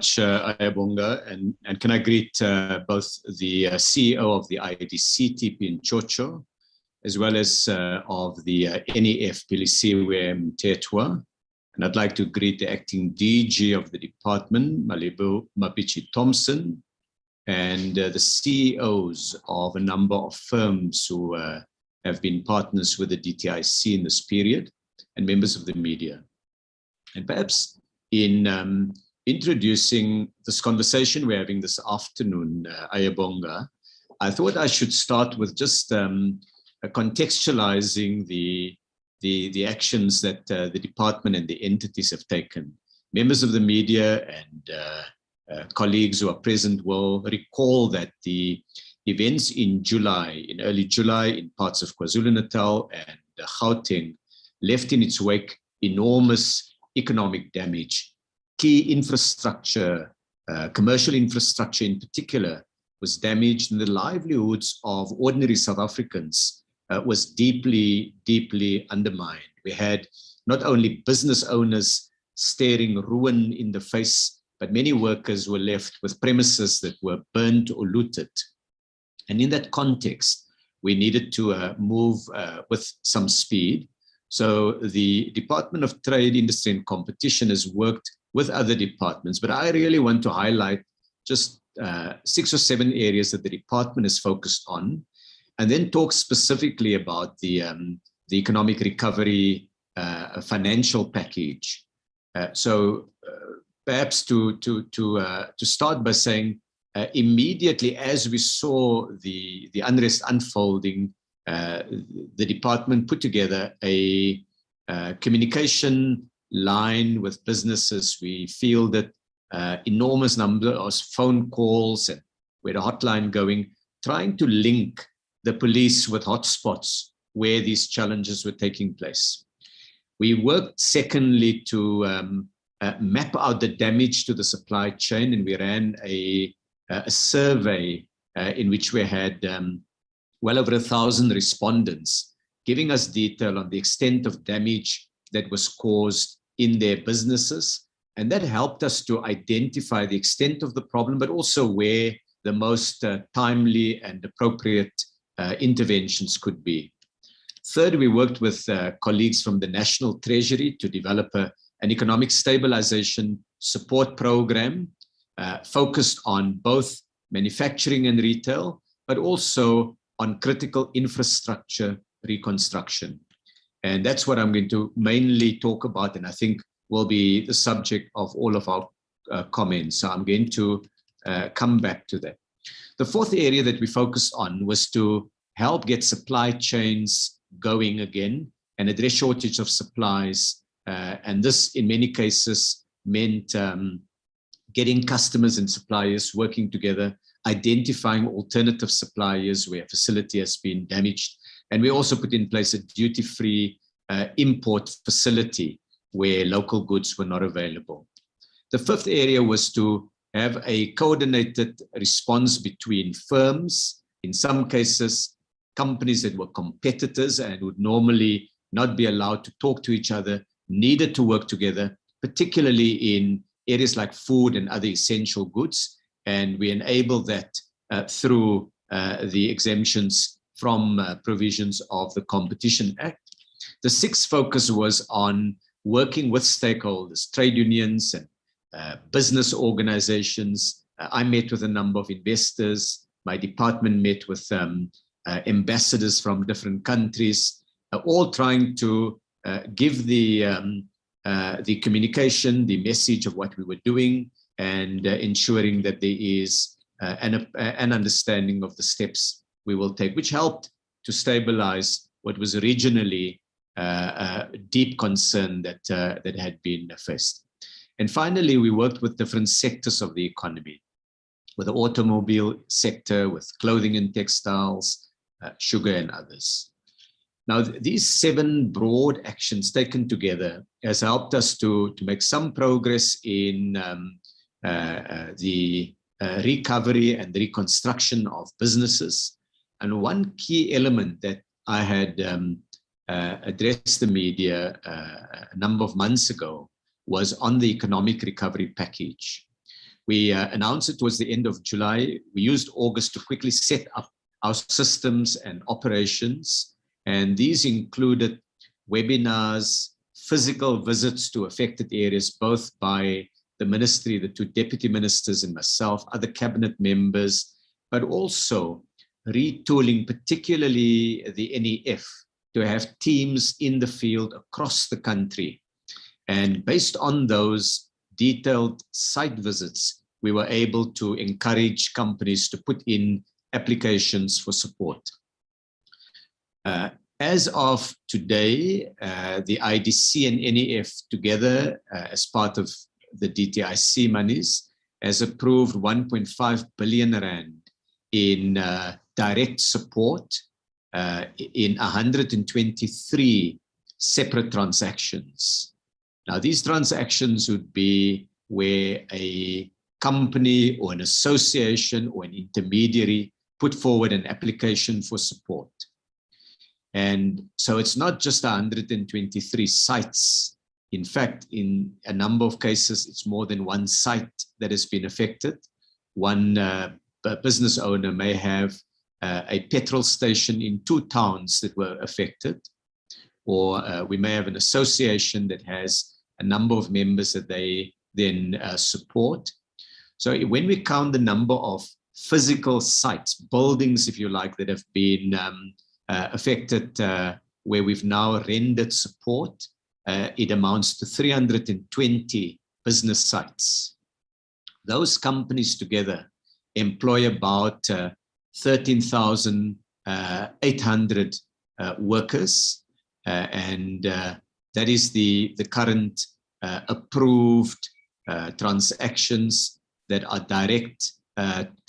much, Ayabonga, and can I greet both the CEO of the IDC, TP Nchocho, as well as of the NEF, Pilisiwe Mtetwa. And I'd like to greet the acting DG of the department, Malibu Mapichi Thompson, and the CEOs of a number of firms who have been partners with the DTIC in this period, and members of the media. And perhaps in introducing this conversation we're having this afternoon, Ayabonga, I thought I should start with just contextualizing the actions that the department and the entities have taken. Members of the media and colleagues who are present will recall that the events in early July, in parts of KwaZulu-Natal and Gauteng, left in its wake enormous economic damage. Key infrastructure, commercial infrastructure in particular, was damaged, and the livelihoods of ordinary South Africans was deeply, deeply undermined. We had not only business owners staring ruin in the face, but many workers were left with premises that were burnt or looted. And in that context, we needed to move with some speed. So the Department of Trade, Industry and Competition has worked with other departments, but I really want to highlight just 6 or 7 areas that the department is focused on, and then talk specifically about the economic recovery financial package. So perhaps to start by saying, immediately as we saw the unrest unfolding, the department put together a communication line with businesses. We fielded enormous number of phone calls, and we had a hotline going, trying to link the police with hotspots where these challenges were taking place. We worked, secondly, to map out the damage to the supply chain, and we ran a survey in which we had well over 1,000 respondents giving us detail on the extent of damage that was caused in their businesses. And that helped us to identify the extent of the problem, but also where the most timely and appropriate interventions could be. Third, we worked with colleagues from the National Treasury to develop an economic stabilization support program focused on both manufacturing and retail, but also on critical infrastructure reconstruction. And that's what I'm going to mainly talk about, and I think will be the subject of all of our comments. So I'm going to come back to that. The fourth area that we focused on was to help get supply chains going again and address shortage of supplies. And this, in many cases, meant getting customers and suppliers working together, identifying alternative suppliers where a facility has been damaged. And we also put in place a duty-free import facility where local goods were not available. The fifth area was to have a coordinated response between firms, in some cases, companies that were competitors and would normally not be allowed to talk to each other, needed to work together, particularly in areas like food and other essential goods. And we enabled that through the exemptions from provisions of the Competition Act. The sixth focus was on working with stakeholders, trade unions and business organizations. I met with a number of investors. My department met with ambassadors from different countries, all trying to give the communication, the message of what we were doing, and ensuring that there is an understanding of the steps we will take, which helped to stabilize what was originally a deep concern that had been faced. And finally, we worked with different sectors of the economy, with the automobile sector, with clothing and textiles, sugar and others. Now, these 7 broad actions taken together has helped us to make some progress in the recovery and the reconstruction of businesses. And one key element that I had addressed the media a number of months ago was on the economic recovery package. We announced it towards the end of July. We used August to quickly set up our systems and operations. And these included webinars, physical visits to affected areas, both by the ministry, the two deputy ministers and myself, other cabinet members, but also retooling, particularly the NEF, to have teams in the field across the country. And based on those detailed site visits, we were able to encourage companies to put in applications for support. As of today, the IDC and NEF together, as part of the DTIC monies, has approved 1.5 billion rand in direct support in 123 separate transactions. Now, these transactions would be where a company or an association or an intermediary put forward an application for support. And so it's not just 123 sites. In fact, in a number of cases, it's more than one site that has been affected. One business owner may have a petrol station in 2 towns that were affected, or we may have an association that has a number of members that they then support. So when we count the number of physical sites, buildings, if you like, that have been affected, where we've now rendered support, it amounts to 320 business sites. Those companies together employ about 13,800 workers, and that is the current approved transactions that are direct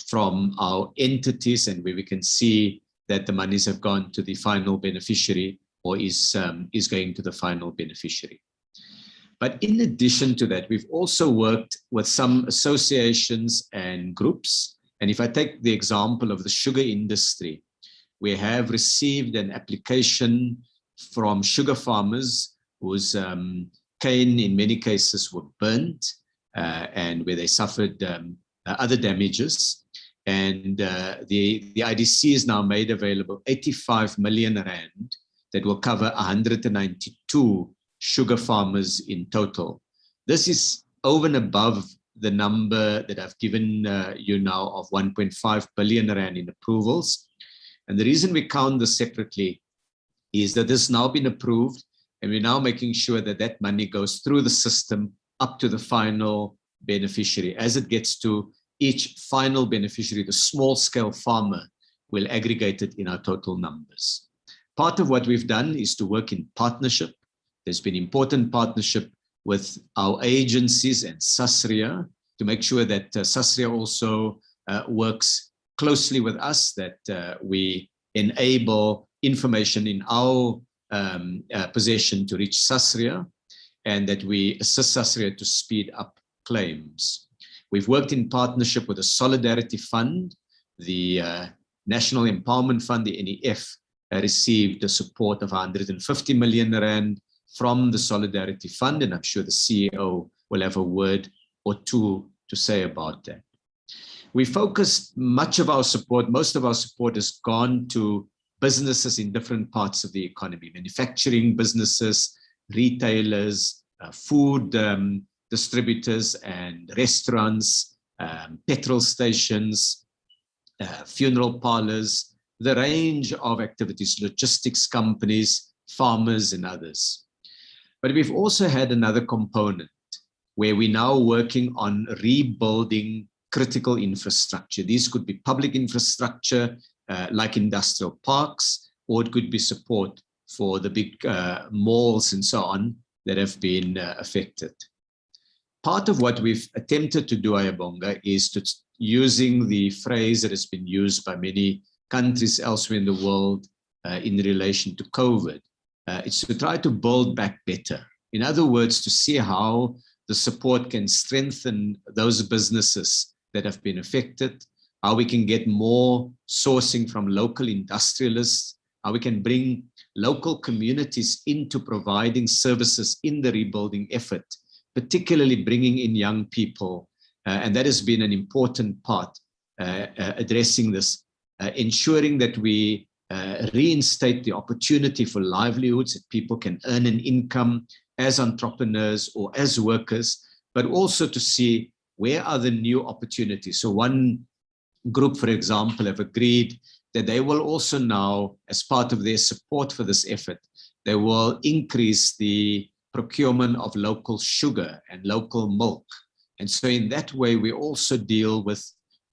from our entities, and where we can see that the monies have gone to the final beneficiary, or is going to the final beneficiary. But in addition to that, we've also worked with some associations and groups. And if I take the example of the sugar industry, we have received an application from sugar farmers whose cane in many cases were burnt, and where they suffered other damages. And the IDC is now made available 85 million rand that will cover 192 sugar farmers in total. This is over and above the number that I've given you now of 1.5 billion rand in approvals. And the reason we count this separately is that this has now been approved, and we're now making sure that that money goes through the system up to the final beneficiary. As it gets to each final beneficiary, the small-scale farmer will aggregate it in our total numbers. Part of what we've done is to work in partnership. There's been important partnership with our agencies and SASRIA to make sure that SASRIA also works closely with us, that we enable information in our possession to reach SASRIA, and that we assist SASRIA to speed up claims. We've worked in partnership with the Solidarity Fund, the National Empowerment Fund, the NEF, received the support of 150 million rand from the Solidarity Fund, and I'm sure the CEO will have a word or two to say about that. We focused much of our support, most of our support has gone to businesses in different parts of the economy, manufacturing businesses, retailers, food distributors and restaurants, petrol stations, funeral parlors, the range of activities, logistics companies, farmers and others. But we've also had another component where we're now working on rebuilding critical infrastructure. These could be public infrastructure like industrial parks, or it could be support for the big malls and so on that have been affected. Part of what we've attempted to do, Ayabonga, is to using the phrase that has been used by many countries elsewhere in the world in relation to COVID. It's to try to build back better. In other words, to see how the support can strengthen those businesses that have been affected, how we can get more sourcing from local industrialists, how we can bring local communities into providing services in the rebuilding effort, particularly bringing in young people and that has been an important part, addressing this, ensuring that we reinstate the opportunity for livelihoods, that people can earn an income as entrepreneurs or as workers, but also to see where are the new opportunities. So one group, for example, have agreed that they will also now, as part of their support for this effort, they will increase the procurement of local sugar and local milk. And so in that way, we also deal with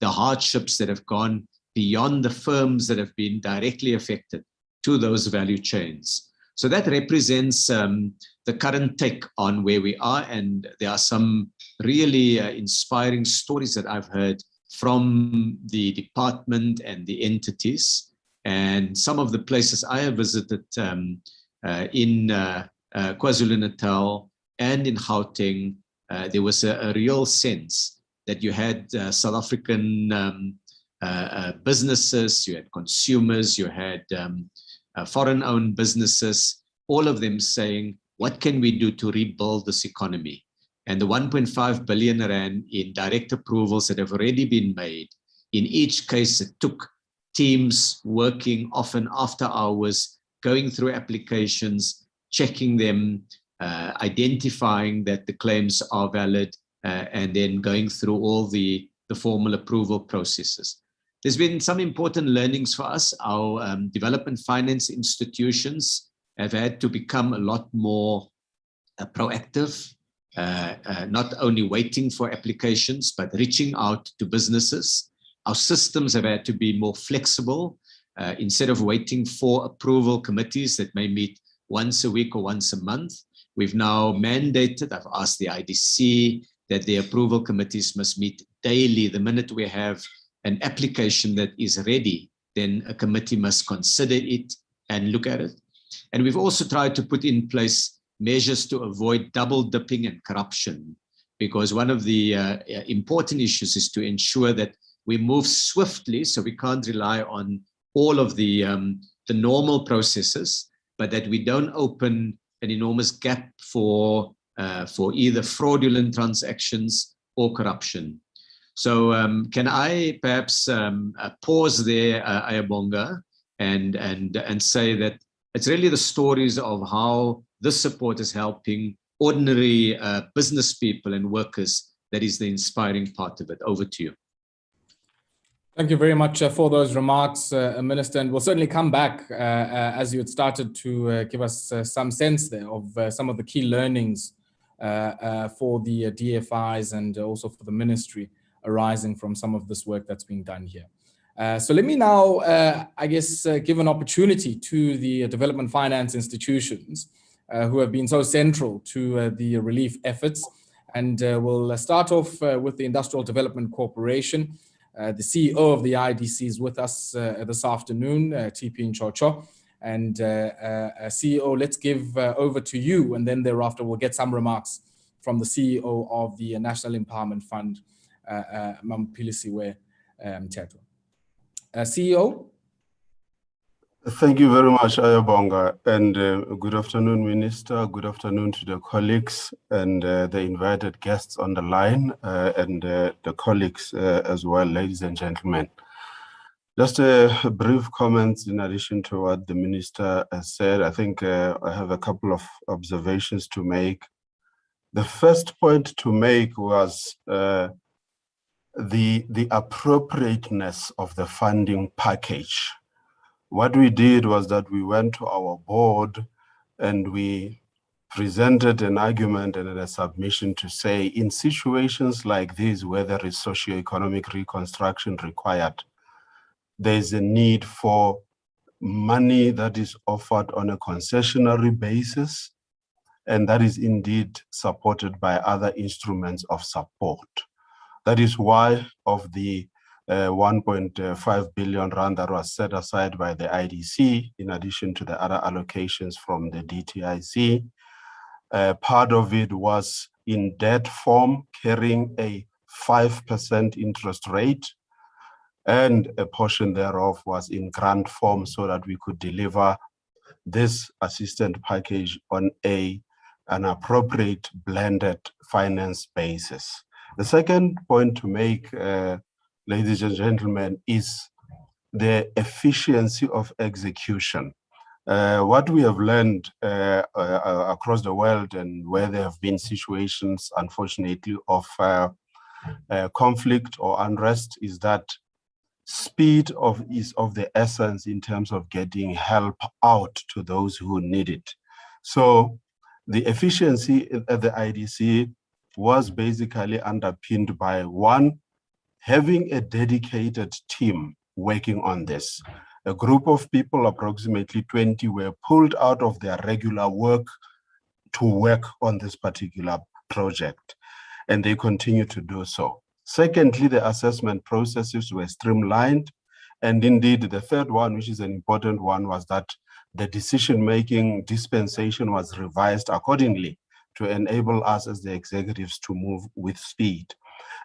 the hardships that have gone beyond the firms that have been directly affected to those value chains. So that represents the current take on where we are. And there are some really inspiring stories that I've heard from the department and the entities. And some of the places I have visited in KwaZulu-Natal and in Gauteng, there was a real sense that you had South African businesses, you had consumers, you had foreign-owned businesses, all of them saying, what can we do to rebuild this economy? And the 1.5 billion rand in direct approvals that have already been made, in each case it took teams working often after hours, going through applications, checking them, identifying that the claims are valid, and then going through all the formal approval processes. There's been some important learnings for us. Our development finance institutions have had to become a lot more proactive, not only waiting for applications, but reaching out to businesses. Our systems have had to be more flexible. Instead of waiting for approval committees that may meet once a week or once a month, we've now mandated, I've asked the IDC, that the approval committees must meet daily. The minute we have an application that is ready, then a committee must consider it and look at it. And we've also tried to put in place measures to avoid double dipping and corruption, because one of the important issues is to ensure that we move swiftly, so we can't rely on all of the normal processes, but that we don't open an enormous gap for either fraudulent transactions or corruption. So can I perhaps pause there, Ayabonga, and say that it's really the stories of how this support is helping ordinary business people and workers that is the inspiring part of it. Over to you. Thank you very much for those remarks, Minister, and we'll certainly come back as you had started to give us some sense there of some of the key learnings for the DFIs and also for the ministry arising from some of this work that's being done here. So let me now, I guess, give an opportunity to the development finance institutions who have been so central to the relief efforts. And we'll start off with the Industrial Development Corporation. The CEO of the IDC is with us this afternoon, TP Nchocho. And CEO, let's give over to you, and then thereafter we'll get some remarks from the CEO of the National Empowerment Fund, Mampilisiwe Mteto. CEO? Thank you very much, Ayabonga, and good afternoon, Minister. Good afternoon to the colleagues and the invited guests on the line, and the colleagues as well, ladies and gentlemen. Just a brief comments in addition to what the Minister has said. I think I have a couple of observations to make. The first point to make was the appropriateness of the funding package. What we did was that we went to our board and we presented an argument and a submission to say, in situations like these where there is socio-economic reconstruction required, there is a need for money that is offered on a concessionary basis, and that is indeed supported by other instruments of support. That is why of the 1.5 billion rand that was set aside by the IDC, in addition to the other allocations from the DTIC, part of it was in debt form, carrying a 5% interest rate, and a portion thereof was in grant form so that we could deliver this assistance package on an appropriate blended finance basis. The second point to make, ladies and gentlemen, is the efficiency of execution. What we have learned across the world and where there have been situations, unfortunately, of conflict or unrest is that speed is of the essence in terms of getting help out to those who need it. So the efficiency at the IDC was basically underpinned by, one, having a dedicated team working on this. A group of people, approximately 20, were pulled out of their regular work to work on this particular project, and they continue to do so. Secondly, the assessment processes were streamlined. And indeed, the third one, which is an important one, was that the decision-making dispensation was revised accordingly to enable us as the executives to move with speed.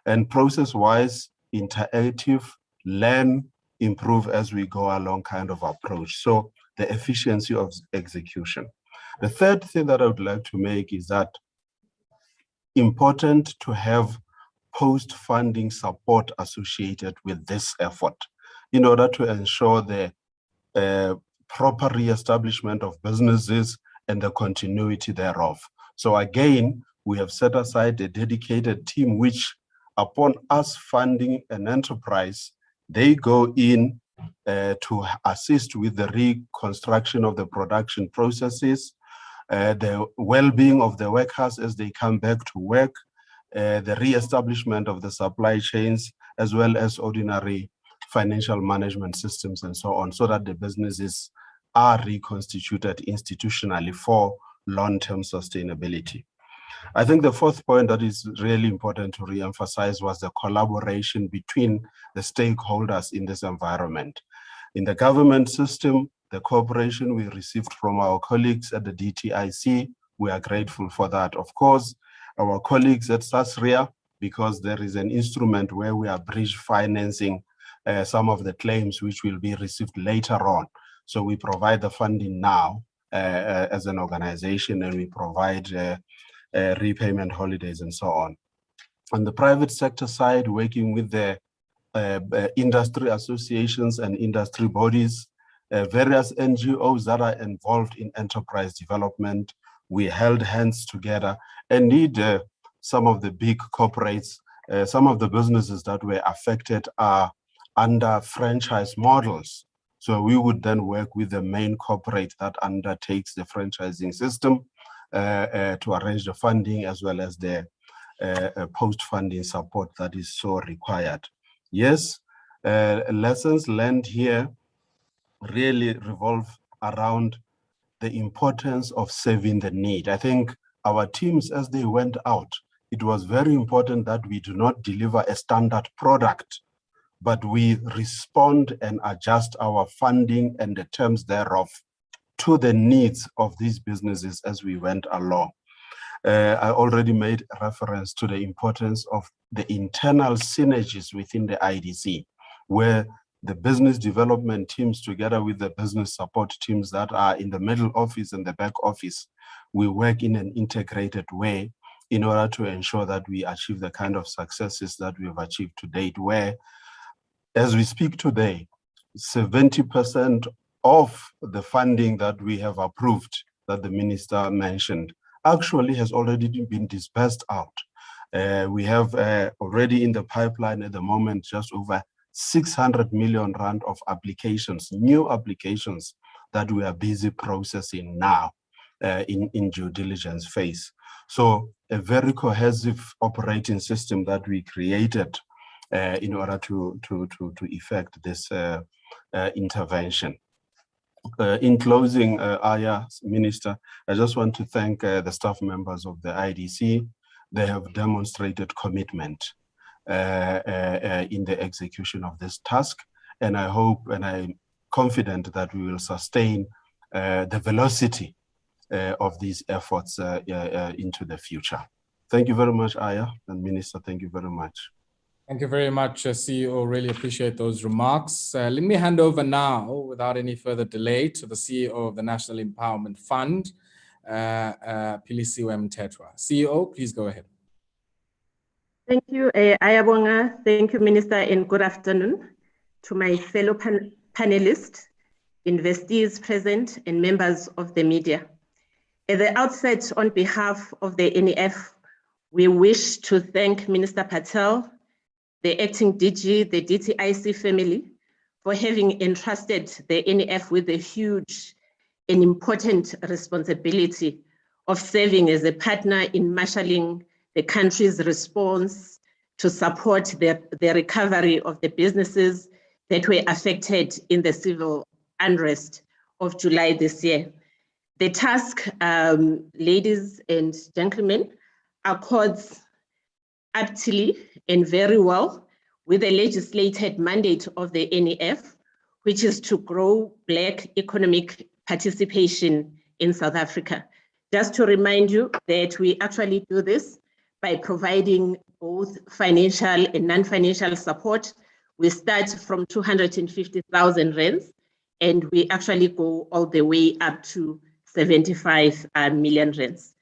And process-wise, interactive, learn, improve as we go along kind of approach. So the efficiency of execution. The third thing that I would like to make is that important to have post-funding support associated with this effort in order to ensure the proper re-establishment of businesses and the continuity thereof. So again, we have set aside a dedicated team which, upon us funding an enterprise, they go in to assist with the reconstruction of the production processes, the well-being of the workers as they come back to work, the re-establishment of the supply chains, as well as ordinary financial management systems and so on, so that the businesses are reconstituted institutionally for long-term sustainability. I think the fourth point that is really important to re-emphasize was the collaboration between the stakeholders in this environment. In the government system, the cooperation we received from our colleagues at the DTIC, we are grateful for that. Of course, our colleagues at SASRIA, because there is an instrument where we are bridge financing some of the claims which will be received later on. So we provide the funding now as an organization, and we provide repayment holidays and so on. On the private sector side, working with the industry associations and industry bodies, various NGOs that are involved in enterprise development, we held hands together. And indeed, some of the big corporates, some of the businesses that were affected are under franchise models. So we would then work with the main corporate that undertakes the franchising system to arrange the funding as well as the post-funding support that is so required. Yes, lessons learned here really revolve around the importance of serving the need. I think our teams, as they went out, it was very important that we do not deliver a standard product, but we respond and adjust our funding and the terms thereof to the needs of these businesses as we went along. I already made reference to the importance of the internal synergies within the IDC, where the business development teams together with the business support teams that are in the middle office and the back office, we work in an integrated way in order to ensure that we achieve the kind of successes that we have achieved to date, where, as we speak today, 70% of the funding that we have approved, that the minister mentioned, actually has already been dispersed out. We have already in the pipeline at the moment just over 600 million rand of applications, new applications that we are busy processing now in due diligence phase. So a very cohesive operating system that we created in order to effect this intervention. In closing, Aya, Minister, I just want to thank the staff members of the IDC. They have demonstrated commitment in the execution of this task. And I hope and I'm confident that we will sustain the velocity of these efforts into the future. Thank you very much, Aya, and Minister, thank you very much. Thank you very much, CEO. Really appreciate those remarks. Let me hand over now, without any further delay, to the CEO of the National Empowerment Fund, Philisiwe Mthethwa. CEO, please go ahead. Thank you, Ayabonga. Thank you, Minister, and good afternoon to my fellow panelists, investees present, and members of the media. At the outset, on behalf of the NEF, we wish to thank Minister Patel, the acting DG, the DTIC family, for having entrusted the NEF with the huge and important responsibility of serving as a partner in marshalling the country's response to support the recovery of the businesses that were affected in the civil unrest of July this year. The task, ladies and gentlemen, accords aptly and very well with the legislated mandate of the NEF, which is to grow Black economic participation in South Africa. Just to remind you that we actually do this by providing both financial and non-financial support. We start from 250,000 rands, and we actually go all the way up to 75 million rands.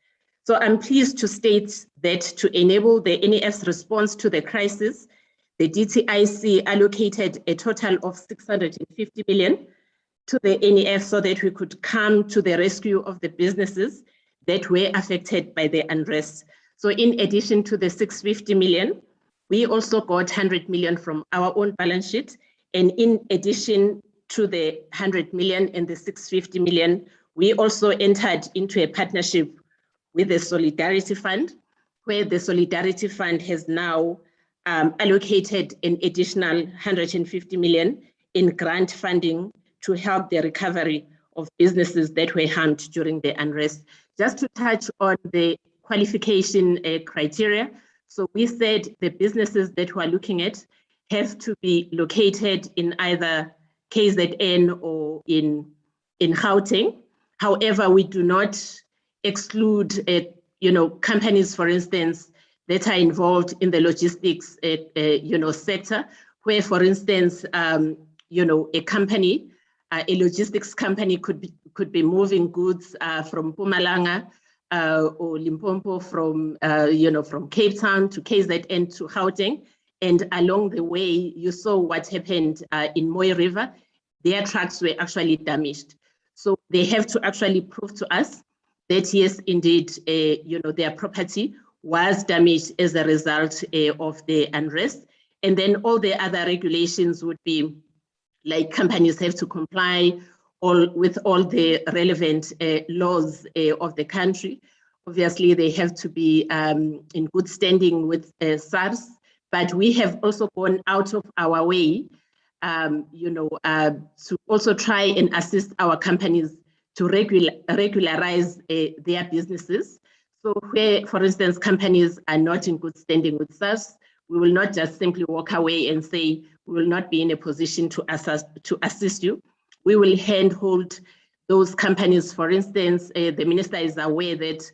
So I'm pleased to state that to enable the NEF's response to the crisis, the DTIC allocated a total of 650 million to the NEF so that we could come to the rescue of the businesses that were affected by the unrest. So in addition to the 650 million, we also got 100 million from our own balance sheet. And in addition to the 100 million and the 650 million, we also entered into a partnership with the Solidarity Fund, where the Solidarity Fund has now allocated an additional 150 million in grant funding to help the recovery of businesses that were harmed during the unrest. Just to touch on the qualification criteria. So we said the businesses that we're looking at have to be located in either KZN or in Gauteng. However, we do not exclude companies, for instance, that are involved in the logistics sector, where, for instance, a company, a logistics company could be moving goods from Mpumalanga or Limpopo from Cape Town to KZN to Gauteng, and along the way you saw what happened in Moy River. Their trucks were actually damaged, so they have to actually prove to us that yes, indeed, their property was damaged as a result of the unrest. And then all the other regulations would be like companies have to comply with all the relevant laws of the country. Obviously, they have to be in good standing with SARS, but we have also gone out of our way to also try and assist our companies to regularize their businesses. So where, for instance, companies are not in good standing with SARS, we will not just simply walk away and say, we will not be in a position to assist you. We will handhold those companies. For instance, the minister is aware that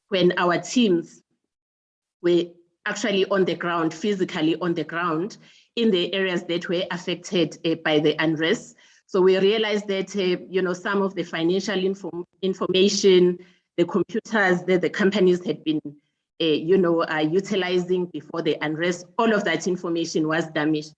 when our teams were actually on the ground, physically on the ground, in the areas that were affected by the unrest, so we realized that some of the financial information, the computers that the companies had been utilizing before the unrest, all of that information was damaged.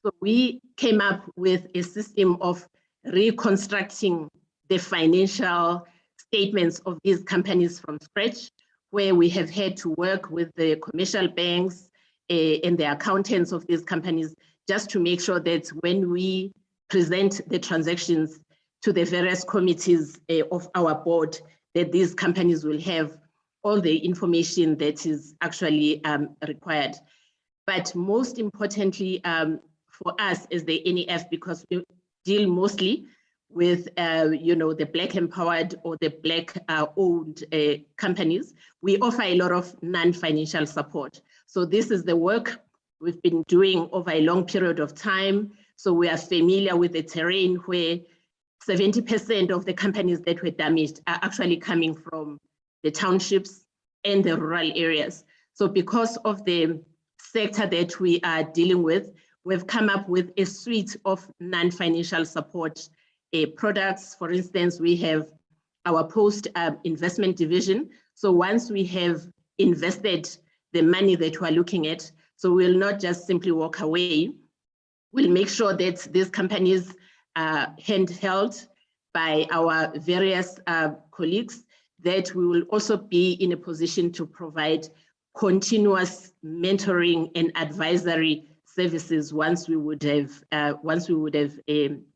So we came up with a system of reconstructing the financial statements of these companies from scratch, where we have had to work with the commercial banks and the accountants of these companies just to make sure that when we present the transactions to the various committees of our board, that these companies will have all the information that is actually required. But most importantly, for us as the NEF, because we deal mostly with the Black empowered or the Black owned companies, we offer a lot of non-financial support. So this is the work we've been doing over a long period of time. So we are familiar with the terrain where 70% of the companies that were damaged are actually coming from the townships and the rural areas. So because of the sector that we are dealing with, we've come up with a suite of non-financial support products. For instance, we have our post-investment division. So once we have invested the money that we're looking at, So we'll not just simply walk away. We'll make sure that these companies are handheld by our various colleagues, that we will also be in a position to provide continuous mentoring and advisory services once we would have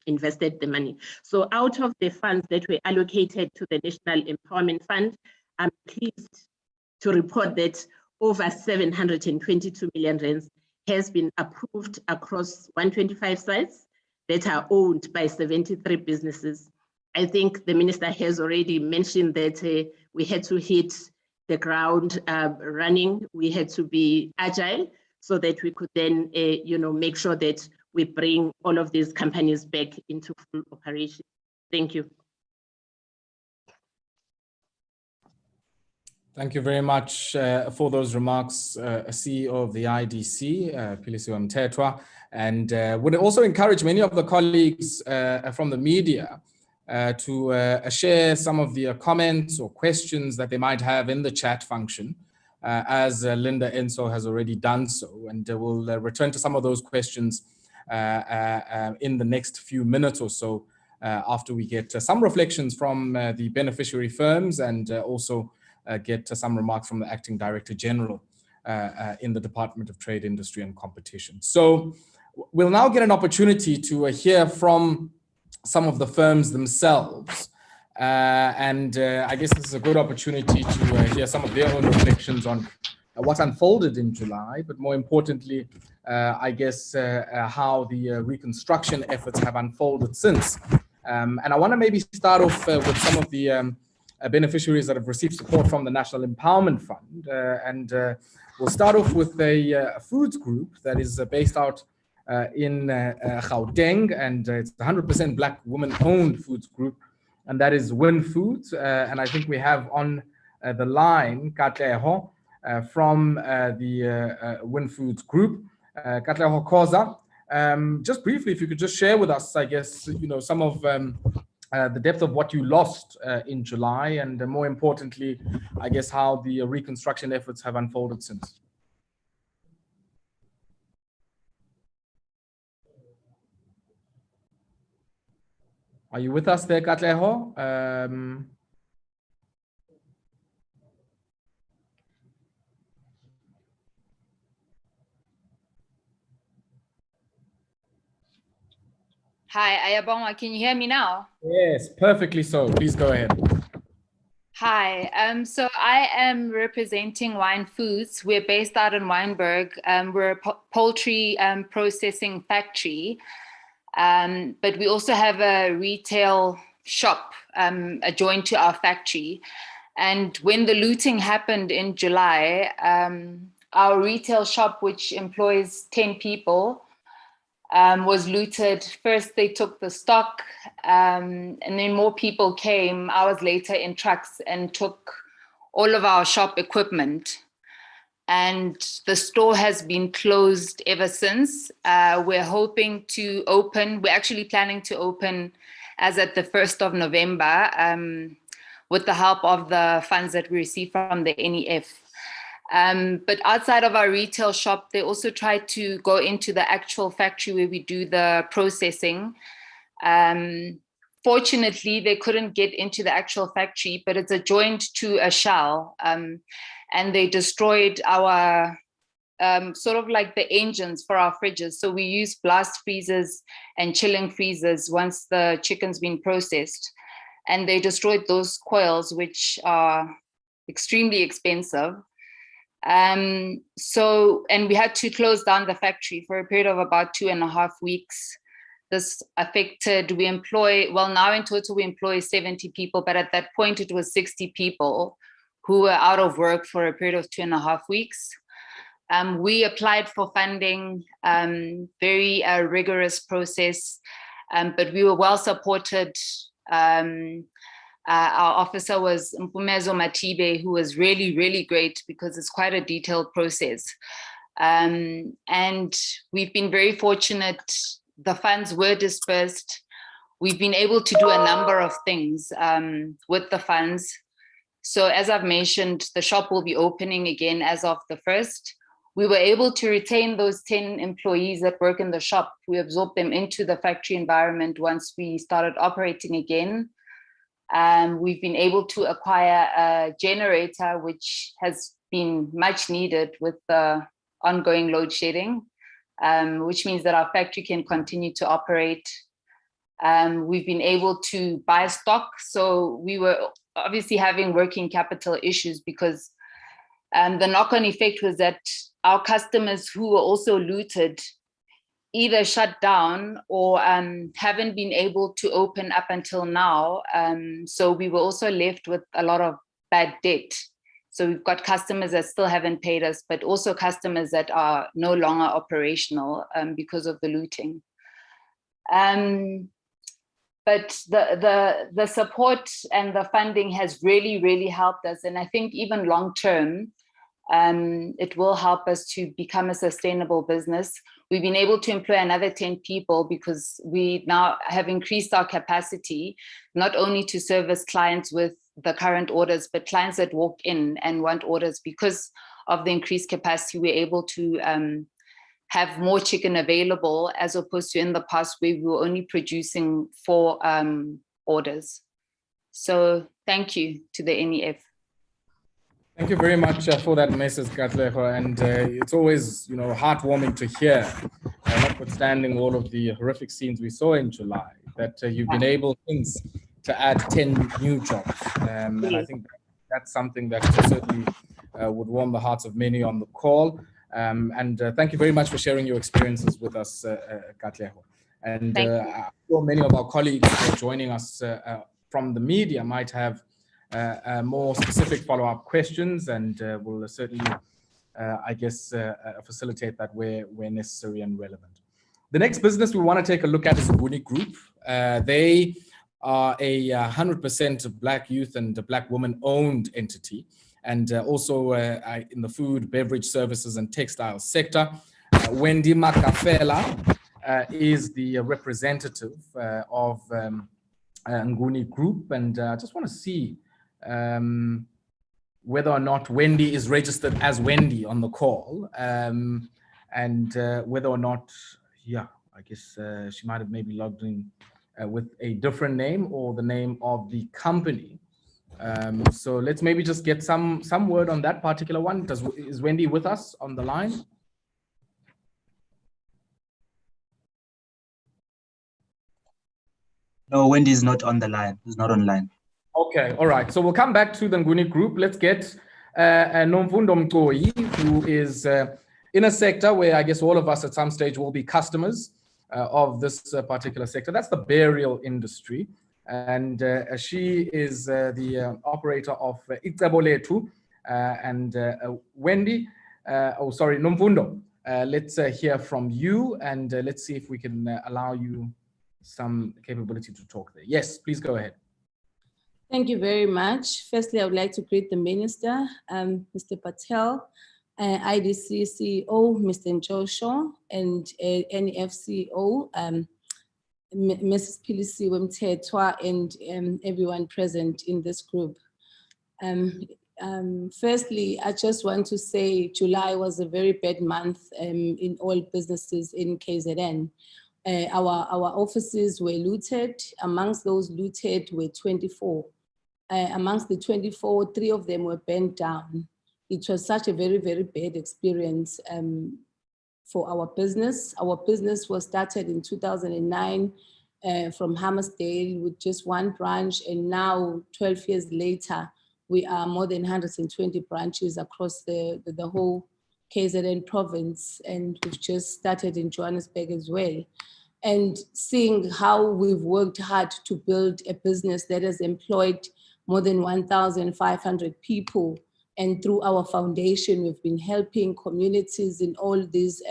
invested the money. So out of the funds that were allocated to the National Empowerment Fund, I'm pleased to report that over 722 million rands has been approved across 125 sites that are owned by 73 businesses. I think the minister has already mentioned that we had to hit the ground running. We had to be agile so that we could then make sure that we bring all of these companies back into full operation. Thank you. Thank you very much for those remarks, CEO of the IDC, Philisiwe Mthethwa, and would also encourage many of the colleagues from the media to share some of the comments or questions that they might have in the chat function, as Linda Enso has already done so. And we'll return to some of those questions in the next few minutes or so after we get some reflections from the beneficiary firms and also get some remarks from the Acting Director General in the Department of Trade, Industry and Competition. So we'll now get an opportunity to hear from some of the firms themselves. I guess this is a good opportunity to hear some of their own reflections on what unfolded in July, but more importantly, I guess how the reconstruction efforts have unfolded since. And I want to maybe start off with some of the beneficiaries that have received support from the National Empowerment Fund. We'll start off with a foods group that is based out in Gauteng, and it's 100% Black woman-owned foods group, and that is Win Foods. And I think we have on the line Katleho from the Win Foods group. Katleho Khoza, just briefly, if you could just share with us, I guess, some of the depth of what you lost in July, and more importantly, I guess, how the reconstruction efforts have unfolded since. Are you with us there, Katleho? Hi, Ayabonga, can you hear me now? Yes, perfectly so. Please go ahead. Hi, so I am representing Wine Foods. We're based out in Wynberg. We're a poultry processing factory, but we also have a retail shop adjoined to our factory. And when the looting happened in July, our retail shop, which employs 10 people, was looted. First, they took the stock, and then more people came hours later in trucks and took all of our shop equipment. And the store has been closed ever since. We're hoping to open, we're actually planning to open as at the 1st of November with the help of the funds that we receive from the NEF. But outside of our retail shop, they also tried to go into the actual factory where we do the processing. Fortunately, they couldn't get into the actual factory, but it's adjoined to a shell. And they destroyed our, sort of like the engines for our fridges. So we use blast freezers and chilling freezers once the chicken's been processed. And they destroyed those coils, which are extremely expensive. And we had to close down the factory for a period of about 2.5 weeks. This affected, now in total we employ 70 people, but at that point it was 60 people who were out of work for a period of 2.5 weeks. We applied for funding, very rigorous process, but we were well supported. Our officer was Mpumezo Matibe, who was really, really great because it's quite a detailed process. And we've been very fortunate. The funds were dispersed. We've been able to do a number of things with the funds. So as I've mentioned, the shop will be opening again as of the 1st. we were able to retain those 10 employees that work in the shop. We absorbed them into the factory environment once we started operating again. We've been able to acquire a generator, which has been much needed with the ongoing load shedding, which means that our factory can continue to operate. We've been able to buy stock. So we were obviously having working capital issues because the knock-on effect was that our customers who were also looted either shut down or haven't been able to open up until now. So we were also left with a lot of bad debt. So we've got customers that still haven't paid us, but also customers that are no longer operational because of the looting. But the support and the funding has really, really helped us. And I think even long term, it will help us to become a sustainable business. We've been able to employ another 10 people because we now have increased our capacity, not only to service clients with the current orders, but clients that walk in and want orders. Because of the increased capacity, we're able to have more chicken available as opposed to in the past where we were only producing 4 orders. So thank you to the NEF. Thank you very much for that message, Katlego. And it's always, heartwarming to hear, notwithstanding all of the horrific scenes we saw in July, that you've been able since to add 10 new jobs. And I think that's something that certainly would warm the hearts of many on the call. And thank you very much for sharing your experiences with us, Katlego. And I'm sure many of our colleagues who are joining us from the media might have more specific follow-up questions, and we'll certainly, facilitate that where necessary and relevant. The next business we want to take a look at is Nguni Group. They are a 100% Black youth and Black woman-owned entity, and also in the food, beverage services, and textile sector. Wendy Makafela is the representative of Nguni Group, and I just want to see whether or not Wendy is registered as Wendy on the call, and whether or not, she might have maybe logged in with a different name or the name of the company. So let's maybe just get some word on that particular one. Is Wendy with us on the line? No, Wendy is not on the line. She's not online. Okay, all right. So we'll come back to the Nguni Group. Let's get Nomfundo Mtoyi, who is in a sector where I guess all of us at some stage will be customers of this particular sector. That's the burial industry. And she is the operator of Icebo and Wendy, Nomfundo. Let's hear from you, and let's see if we can allow you some capability to talk there. Yes, please go ahead. Thank you very much. Firstly, I would like to greet the Minister, Mr. Patel, IDC CEO, Mr. Njosho, and NEF CEO, Mrs. Pilisi Wemtetwa, and everyone present in this group. Firstly, I just want to say July was a very bad month in all businesses in KZN. Our offices were looted. Amongst those looted were 24. Amongst the 24, 3 of them were burnt down. It was such a very, very bad experience for our business. Our business was started in 2009 from Hammersdale with just 1 branch, and now 12 years later, we are more than 120 branches across the whole KZN province, and we've just started in Johannesburg as well. And seeing how we've worked hard to build a business that has employed more than 1,500 people, and through our foundation, we've been helping communities in all these,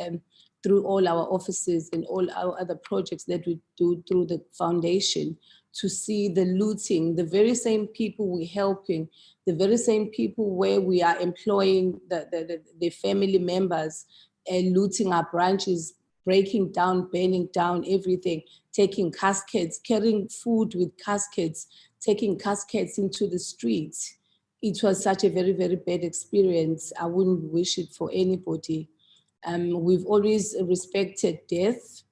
through all our offices and all our other projects that we do through the foundation, to see the looting, the very same people we're helping, the very same people where we are employing the family members, looting our branches, breaking down, burning down everything, taking caskets, carrying food with caskets, taking caskets into the streets. It was such a very, very bad experience. I wouldn't wish it for anybody. We've always respected death,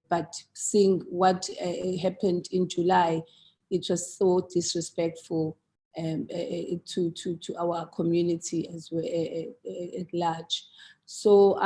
but seeing what happened in July, it was so disrespectful to our community as well at large. So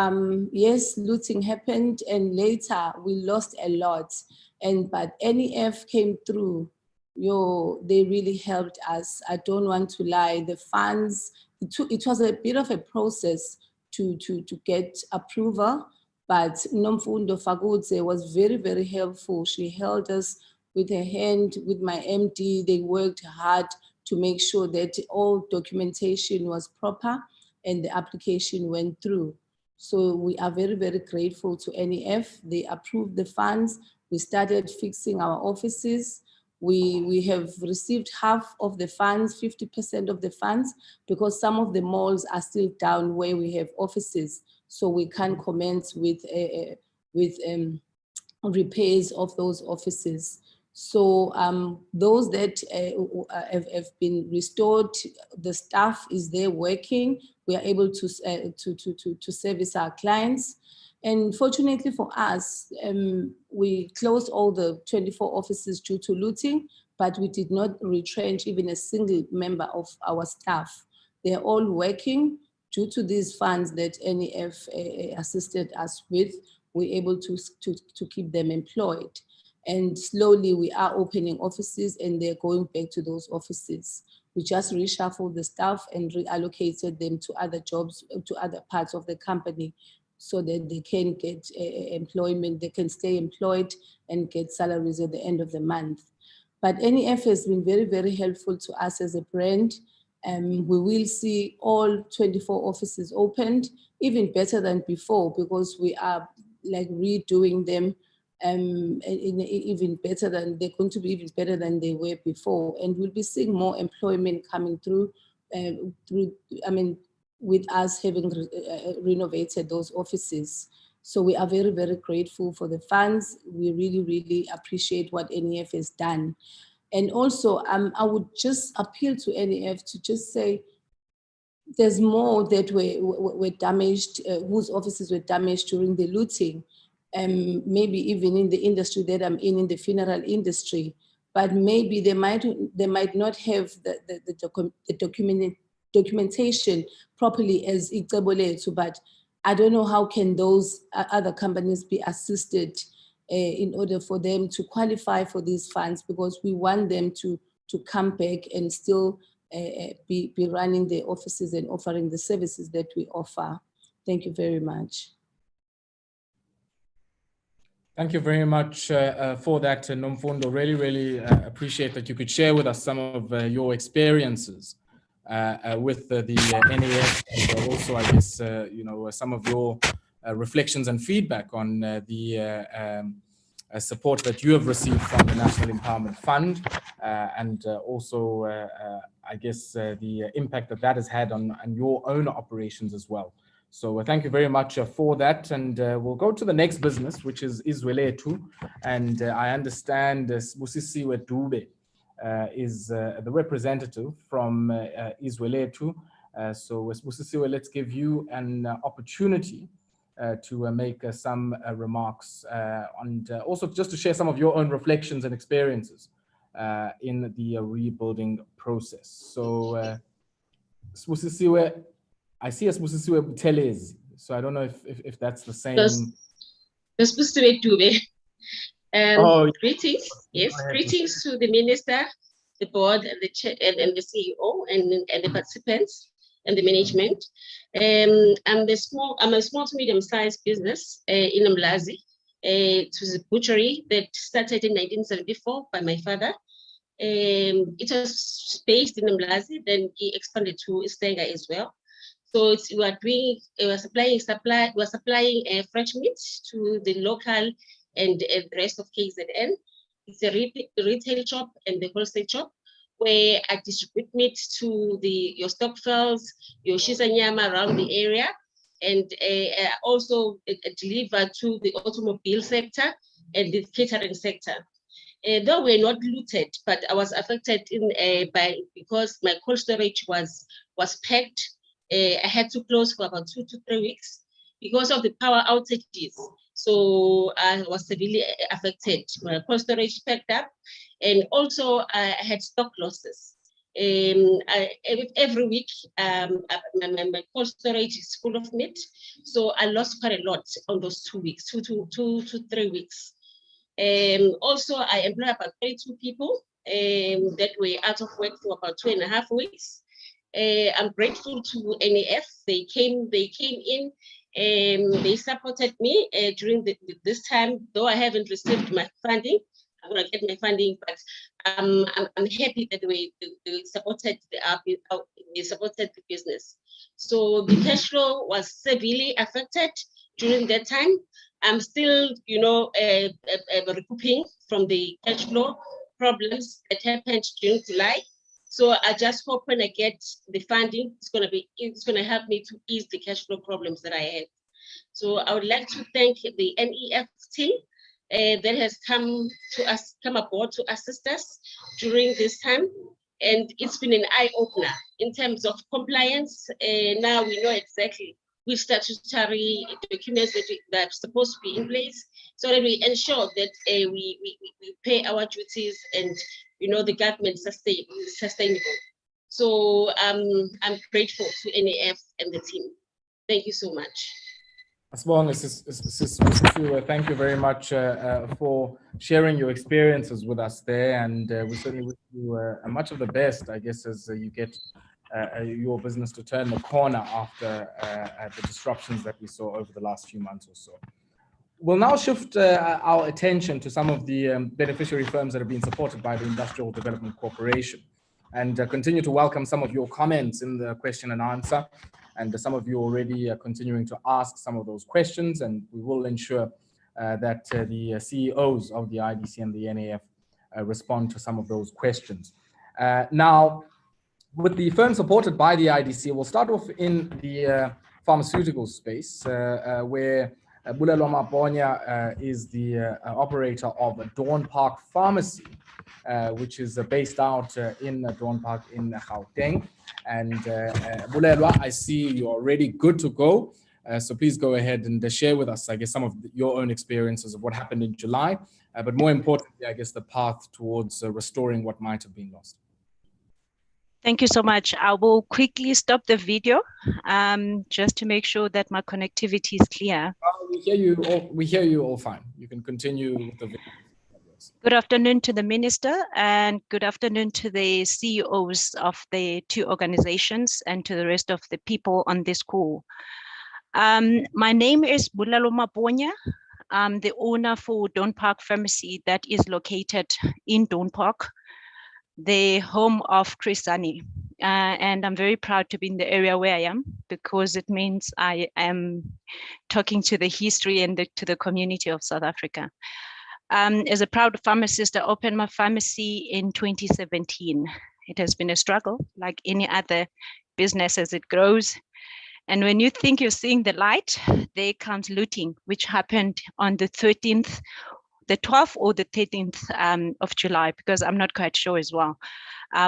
yes, looting happened, and later we lost a lot. But NEF came through. They really helped us. I don't want to lie. The funds, it was a bit of a process to get approval, but Nomfundo Fagutse was very, very helpful. She held us with her hand, with my MD. They worked hard to make sure that all documentation was proper and the application went through. So we are very, very grateful to NEF. They approved the funds. We started fixing our offices. We have received half of the funds, 50% of the funds, because some of the malls are still down where we have offices. So we can't commence with repairs of those offices. So those that have been restored, the staff is there working. We are able to service our clients. And fortunately for us, we closed all the 24 offices due to looting, but we did not retrench even a single member of our staff. They're all working. Due to these funds that NEF assisted us with, we're able to keep them employed. And slowly we are opening offices and they're going back to those offices. We just reshuffled the staff and reallocated them to other jobs, to other parts of the company, so that they can get employment, they can stay employed and get salaries at the end of the month. But NEF has been very, very helpful to us as a brand. We will see all 24 offices opened, even better than before, because we are like redoing them even better than, they're going to be even better than they were before. And we'll be seeing more employment coming through, with us having renovated those offices. So we are very, very grateful for the funds. We really, really appreciate what NEF has done. And also, I would just appeal to NEF to just say, there's more that were damaged, whose offices were damaged during the looting, maybe even in the industry that I'm in the funeral industry. But maybe they might not have the documentation properly as Iceboletu, but I don't know how can those other companies be assisted in order for them to qualify for these funds, because we want them to come back and still be running their offices and offering the services that we offer. Thank you very much. Thank you very much for that, Nomfundo. Really, really appreciate that you could share with us some of your experiences with the NEF, and also, I guess, some of your reflections and feedback on the support that you have received from the National Empowerment Fund, and also, I guess, the impact that has had on your own operations as well. So thank you very much for that. And we'll go to the next business, which is Izweletu. And I understand Busisiwe Dube is the representative from Izweletu. So Busisiwe, let's give you an opportunity to make some remarks and also just to share some of your own reflections and experiences in the rebuilding process. So Busisiwe, I see as Busisiwe Butelezi, so I don't know if that's the same. That's Busisiwe Dube. Greetings, yes, greetings to the minister, the board, and the chair, and the CEO, and the participants and the management. I'm a small to medium-sized business in Umlazi. It was a butchery that started in 1974 by my father. It was based in Umlazi, then he expanded to Istenga as well. So we're supplying fresh meat to the local and the rest of KZN. It's a retail shop and the wholesale shop where I distribute meat to your stockfields, your shisanyama around the area, and also deliver to the automobile sector and the catering sector. Though we're not looted, but I was affected because my cold storage was packed. I had to close for about 2 to 3 weeks because of the power outages. So I was severely affected. My cold storage packed up, and also I had stock losses. Every week, my cold storage is full of meat, so I lost quite a lot on those 2 weeks, 2 to 3 weeks. Also, I employ about 32 people that were out of work for about 2.5 weeks. I'm grateful to NAF. They came in. They supported me during this time, though I haven't received my funding. I'm gonna get my funding, but I'm happy that they supported they supported the business. So the cash flow was severely affected during that time. I'm still, recouping from the cash flow problems that happened during July. So I just hope when I get the funding, it's gonna help me to ease the cash flow problems that I have. So I would like to thank the NEF team that has come aboard to assist us during this time. And it's been an eye-opener in terms of compliance. Now we know exactly which statutory documents that are supposed to be in place, so that we ensure that we pay our duties and the government sustainable. So I'm grateful to NAF and the team. Thank you so much. Thank you very much for sharing your experiences with us there, and we certainly wish you much of the best, I guess, as you get your business to turn the corner after the disruptions that we saw over the last few months or so. We'll now shift our attention to some of the beneficiary firms that have been supported by the Industrial Development Corporation, and continue to welcome some of your comments in the question and answer. And some of you already are continuing to ask some of those questions, and we will ensure that the CEOs of the IDC and the NAF respond to some of those questions. Now, with the firm supported by the IDC, we'll start off in the pharmaceutical space, where Bulelwa Maponya is the operator of Dawn Park Pharmacy, which is based out in Dawn Park in Gauteng. And Bulelwa, I see you're already good to go. So please go ahead and share with us, I guess, some of your own experiences of what happened in July, but more importantly, I guess, the path towards restoring what might have been lost. Thank you so much. I will quickly stop the video just to make sure that my connectivity is clear. We hear you all fine. You can continue with the video. Good afternoon to the Minister, and good afternoon to the CEOs of the two organizations and to the rest of the people on this call. My name is Bulelwa Maponya. I'm the owner for Dawn Park Pharmacy that is located in Dawn Park, the home of Chris Sunny. And I'm very proud to be in the area where I am, because it means I am talking to the history and to the community of South Africa. As a proud pharmacist, I opened my pharmacy in 2017. It has been a struggle, like any other business as it grows. And when you think you're seeing the light, there comes looting, which happened on the 12th or the 13th of July, because I'm not quite sure as well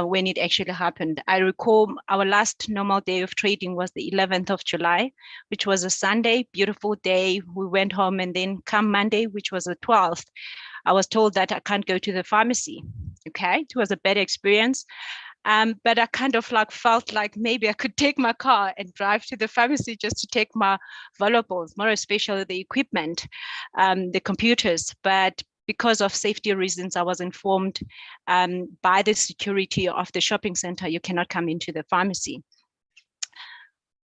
when it actually happened. I recall our last normal day of trading was the 11th of July, which was a Sunday, beautiful day. We went home, and then come Monday, which was the 12th, I was told that I can't go to the pharmacy. Okay, it was a bad experience. But I kind of felt like maybe I could take my car and drive to the pharmacy just to take my valuables, more especially the equipment, the computers. But because of safety reasons, I was informed by the security of the shopping center, you cannot come into the pharmacy.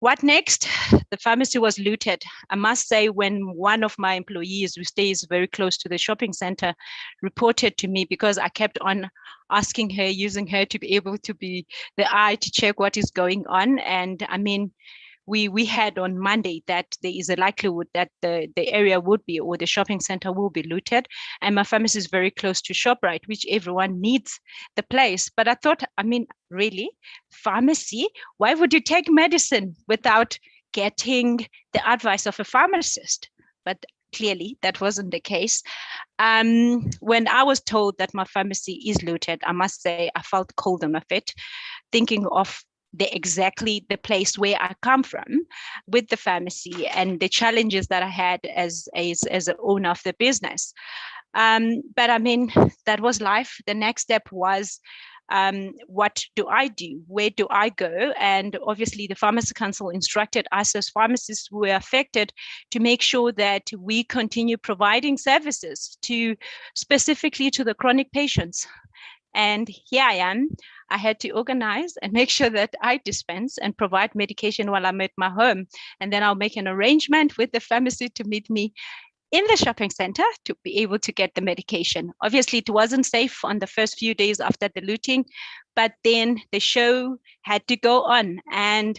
What next? The pharmacy was looted. I must say, when one of my employees who stays very close to the shopping center reported to me, because I kept on asking her, using her to be able to be the eye to check what is going on. And I mean, we had on Monday that there is a likelihood that the area would be, or the shopping center will be looted. And my pharmacy is very close to ShopRite, which everyone needs the place. But I thought, I mean, really, pharmacy? Why would you take medicine without getting the advice of a pharmacist? But clearly that wasn't the case. When I was told that my pharmacy is looted, I must say I felt cold on my feet, thinking of exactly the place where I come from with the pharmacy and the challenges that I had as an owner of the business. But I mean, that was life. The next step was, what do I do? Where do I go? And obviously the Pharmacy Council instructed us as pharmacists who were affected to make sure that we continue providing services specifically to the chronic patients. And here I am. I had to organize and make sure that I dispense and provide medication while I'm at my home. And then I'll make an arrangement with the pharmacy to meet me in the shopping center to be able to get the medication. Obviously, it wasn't safe on the first few days after the looting, but then the show had to go on. And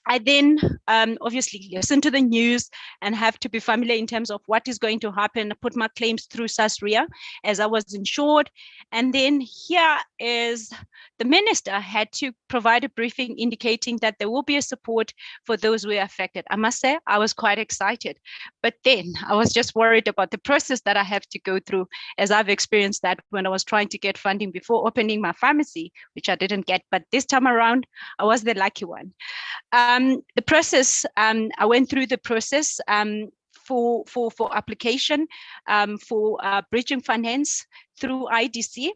I then obviously listen to the news and have to be familiar in terms of what is going to happen. I put my claims through SASRIA as I was insured. And then here is the minister had to provide a briefing indicating that there will be a support for those who are affected. I must say, I was quite excited. But then I was just worried about the process that I have to go through, as I've experienced that when I was trying to get funding before opening my pharmacy, which I didn't get. But this time around, I was the lucky one. The process, I went through the process for application for bridging finance through IDC.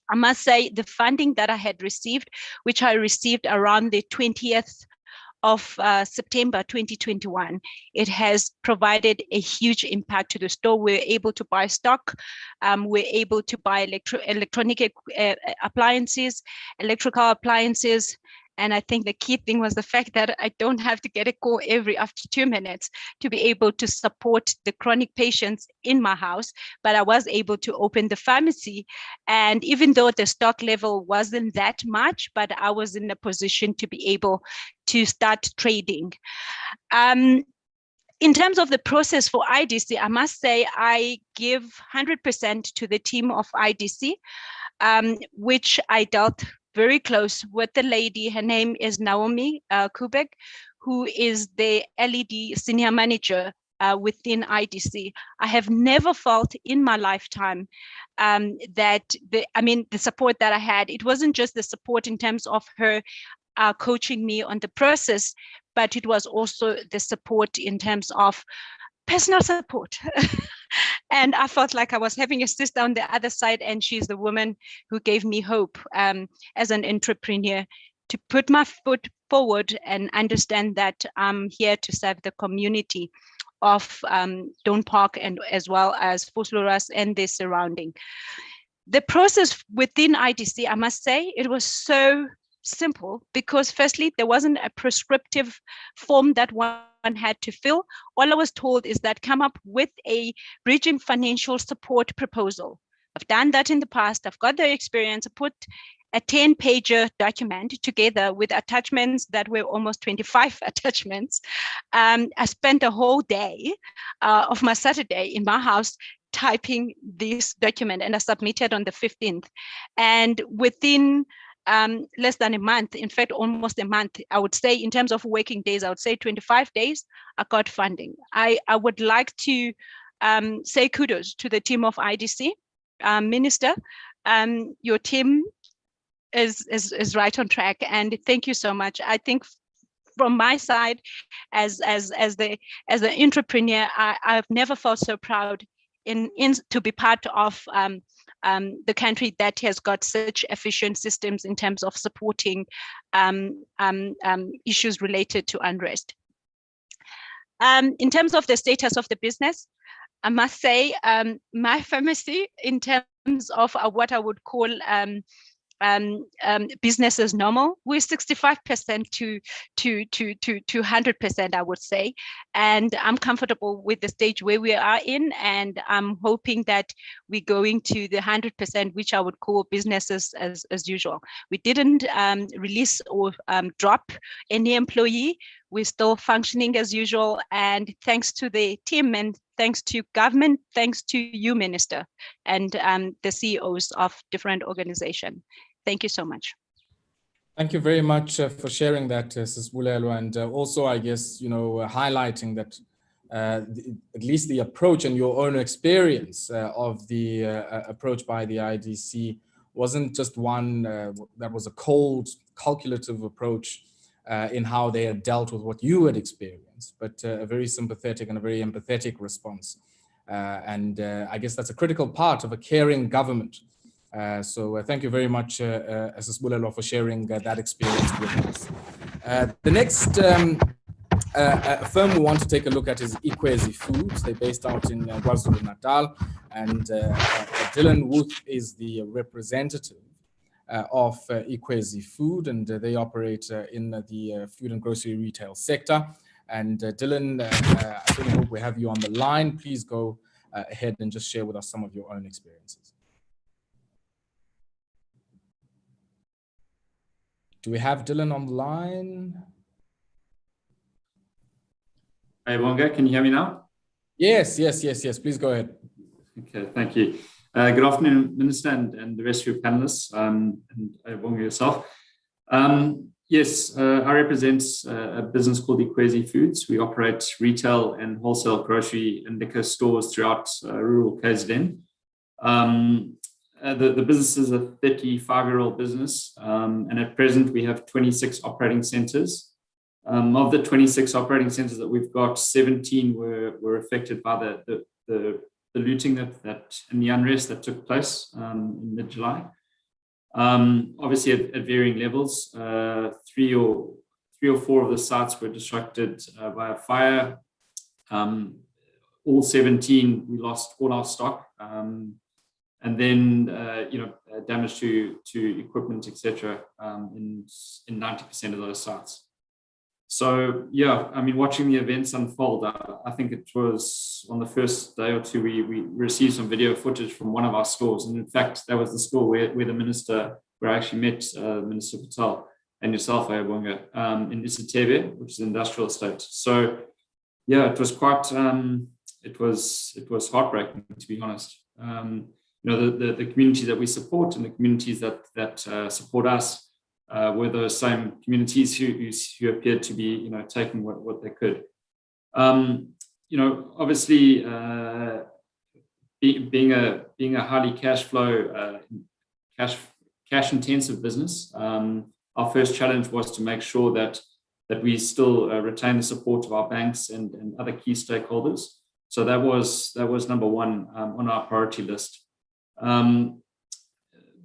I must say the funding that I had received, which I received around the 20th of September 2021, it has provided a huge impact to the store. We're able to buy stock. We're able to buy electronic appliances, electrical appliances. And I think the key thing was the fact that I don't have to get a call after 2 minutes to be able to support the chronic patients in my house. But I was able to open the pharmacy. And even though the stock level wasn't that much, but I was in a position to be able to start trading. In terms of the process for IDC, I must say I give 100% to the team of IDC, which I dealt very close with the lady. Her name is Naomi Kubek, who is the LED senior manager within IDC. I have never felt in my lifetime that the support that I had, it wasn't just the support in terms of her coaching me on the process, but it was also the support in terms of personal support. And I felt like I was having a sister on the other side, and she's the woman who gave me hope as an entrepreneur to put my foot forward and understand that I'm here to serve the community of Don Park and as well as Vosloorus and their surrounding. The process within IDC, I must say, it was so simple because firstly, there wasn't a prescriptive form that one had to fill. All I was told is that come up with a bridging financial support proposal. I've done that in the past. I've got the experience. I put a 10-pager document together with attachments that were almost 25 attachments. I spent a whole day of my Saturday in my house typing this document, and I submitted on the 15th. And within less than a month, in fact, almost a month, I would say in terms of working days, I would say 25 days, I got funding. I would like to say kudos to the team of IDC. Minister, your team is right on track, and thank you so much. I think from my side, as the entrepreneur, I've never felt so proud to be part of the country that has got such efficient systems in terms of supporting issues related to unrest. In terms of the status of the business, I must say my pharmacy, in terms of what I would call business as normal, we're 65% to 100%, I would say, and I'm comfortable with the stage where we are in, and I'm hoping that we're going to the 100%, which I would call business as usual. We didn't release or drop any employee. We're still functioning as usual, and thanks to the team and thanks to government, thanks to you, Minister, and the CEOs of different organizations. Thank you so much. Thank you very much for sharing that, Ms. Bulelwa, and also, I guess, highlighting that at least the approach and your own experience of the approach by the IDC wasn't just one that was a cold, calculative approach in how they had dealt with what you had experienced, but a very sympathetic and a very empathetic response. I guess that's a critical part of a caring government. So thank you very much, Asisbulelo, for sharing that experience with us. The next firm we want to take a look at is Ikwezi Foods. They're based out in KwaZulu-Natal, and Dylan Wooth is the representative of Ikwezi Food, and they operate in the food and grocery retail sector. And Dylan, I really hope we have you on the line. Please go ahead and just share with us some of your own experiences. Do we have Dylan on the line? Hey, Bonga, can you hear me now? Yes. Please go ahead. Okay, thank you. Good afternoon, Minister, and the rest of your panelists, and Bonga yourself. Yes, I represent a business called Ikwezi Foods. We operate retail and wholesale grocery and liquor stores throughout rural KZN. The business is a 35-year-old business, and at present we have 26 operating centers. Of the 26 operating centers that we've got, 17 were affected by the looting that and the unrest that took place in mid-July. Obviously at varying levels. Three or four of the sites were disrupted by a fire. All 17, we lost all our stock, and then damage to equipment, etc. In 90% of those sites. So yeah, I mean, watching the events unfold, I think it was on the first day or two we received some video footage from one of our stores, and in fact that was the store where the minister, where I actually met Minister Patel and yourself, Ayabonga, in Isitebe, which is an industrial estate. So yeah, it was quite it was heartbreaking, to be honest. The community that we support and the communities that support us were those same communities who appeared to be, taking what they could. Obviously, being a highly cash intensive business, our first challenge was to make sure that we still retain the support of our banks and other key stakeholders. So that was number one on our priority list.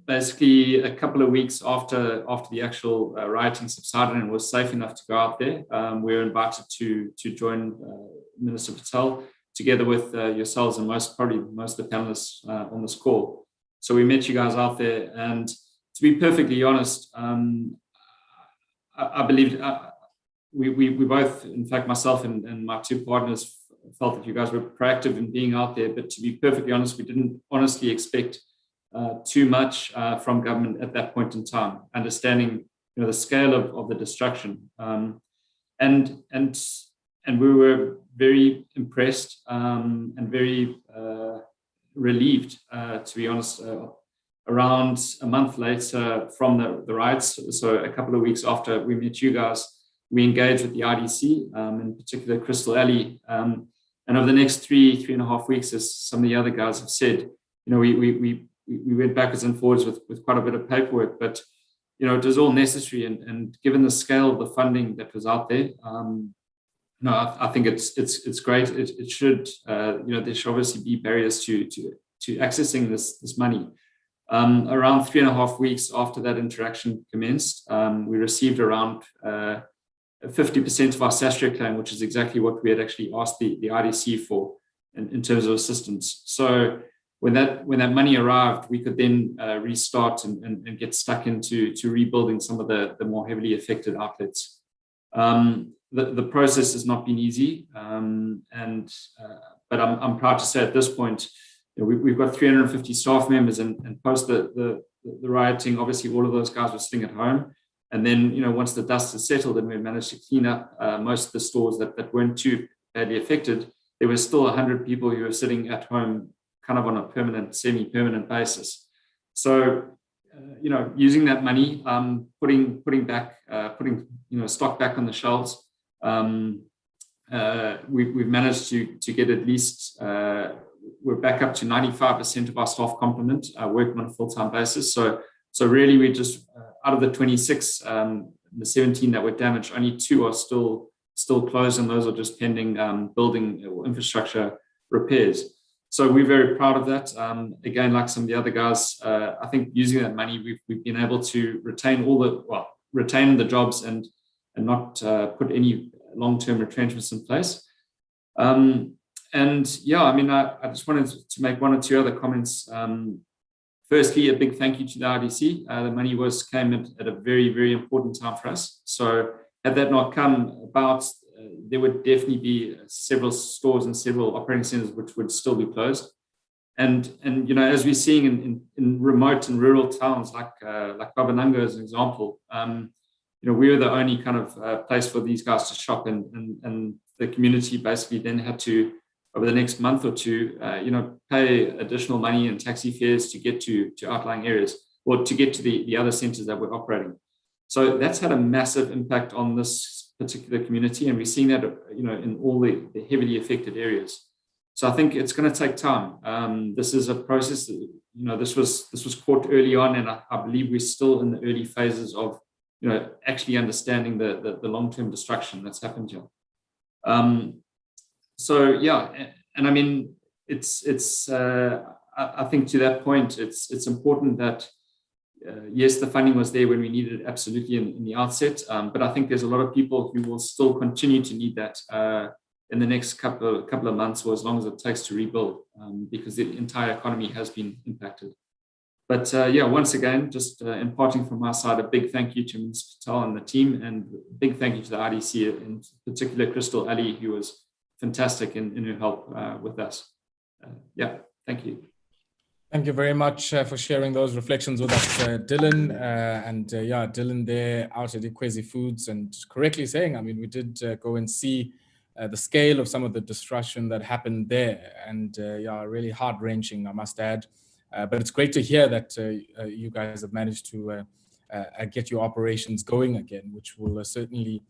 Basically, a couple of weeks after the actual rioting subsided and was safe enough to go out there, we were invited to join Minister Patel together with yourselves and most of the panelists on this call. So we met you guys out there, and to be perfectly honest, I believed we both, in fact, myself and my two partners, felt that you guys were proactive in being out there. But to be perfectly honest, we didn't honestly expect too much from government at that point in time, understanding the scale of the destruction, and we were very impressed and very relieved, to be honest. Around a month later from the riots, so a couple of weeks after we met you guys, we engaged with the IDC, in particular Crystal Alley, and over the next three and a half weeks, as some of the other guys have said, we went backwards and forwards with quite a bit of paperwork, but it was all necessary, and given the scale of the funding that was out there, I think it's great. It should there should obviously be barriers to accessing this money. Around 3.5 weeks after that interaction commenced, we received around 50% of our SASTRA claim, which is exactly what we had actually asked the IDC for in terms of assistance. So when that money arrived, we could then restart and get stuck into rebuilding some of the more heavily affected outlets. The process has not been easy, but I'm proud to say at this point, we've got 350 staff members, and post the rioting, obviously all of those guys were sitting at home. And then, once the dust has settled and we managed to clean up most of the stores that weren't too badly affected, there were still 100 people who were sitting at home kind of on a permanent, semi-permanent basis. So, using that money, putting stock back on the shelves, we've managed to get at least we're back up to 95% of our staff complement working on a full-time basis. So really, we just out of the 26, the 17 that were damaged, only 2 are still closed, and those are just pending building or infrastructure repairs. So we're very proud of that. Again, like some of the other guys, I think using that money, we've been able to retain retain the jobs and not put any long-term retrenchments in place. And yeah, I mean, I just wanted to make 1 or 2 other comments. Firstly, a big thank you to the RDC. The money came at a very, very important time for us. So had that not come about, there would definitely be several stores and several operating centers which would still be closed. And you know, as we're seeing in remote and rural towns like Babananga as an example, you know, we were the only kind of place for these guys to shop, and the community basically then had to, over the next month or 2, you know, pay additional money and taxi fares to get to outlying areas, or to get to the other centers that we're operating. So that's had a massive impact on this particular community, and we're seeing that, you know, in all the heavily affected areas. So I think it's going to take time. This is a process that, you know, this was caught early on, and I believe we're still in the early phases of, you know, actually understanding the long-term destruction that's happened here. So yeah, and I mean, I think to that point, it's important that yes, the funding was there when we needed it absolutely in the outset, but I think there's a lot of people who will still continue to need that in the next couple of months, or as long as it takes to rebuild, because the entire economy has been impacted. But yeah, once again, just imparting from my side a big thank you to Mr. Patel and the team, and a big thank you to the RDC, in particular Crystal Ali, who was fantastic in her help with us. Yeah, thank you. Thank you very much for sharing those reflections with us, Dylan. Yeah, Dylan there out at Ikwezi Foods, and correctly saying, I mean, we did go and see the scale of some of the destruction that happened there, and yeah, really heart-wrenching, I must add. But it's great to hear that you guys have managed to get your operations going again, which will certainly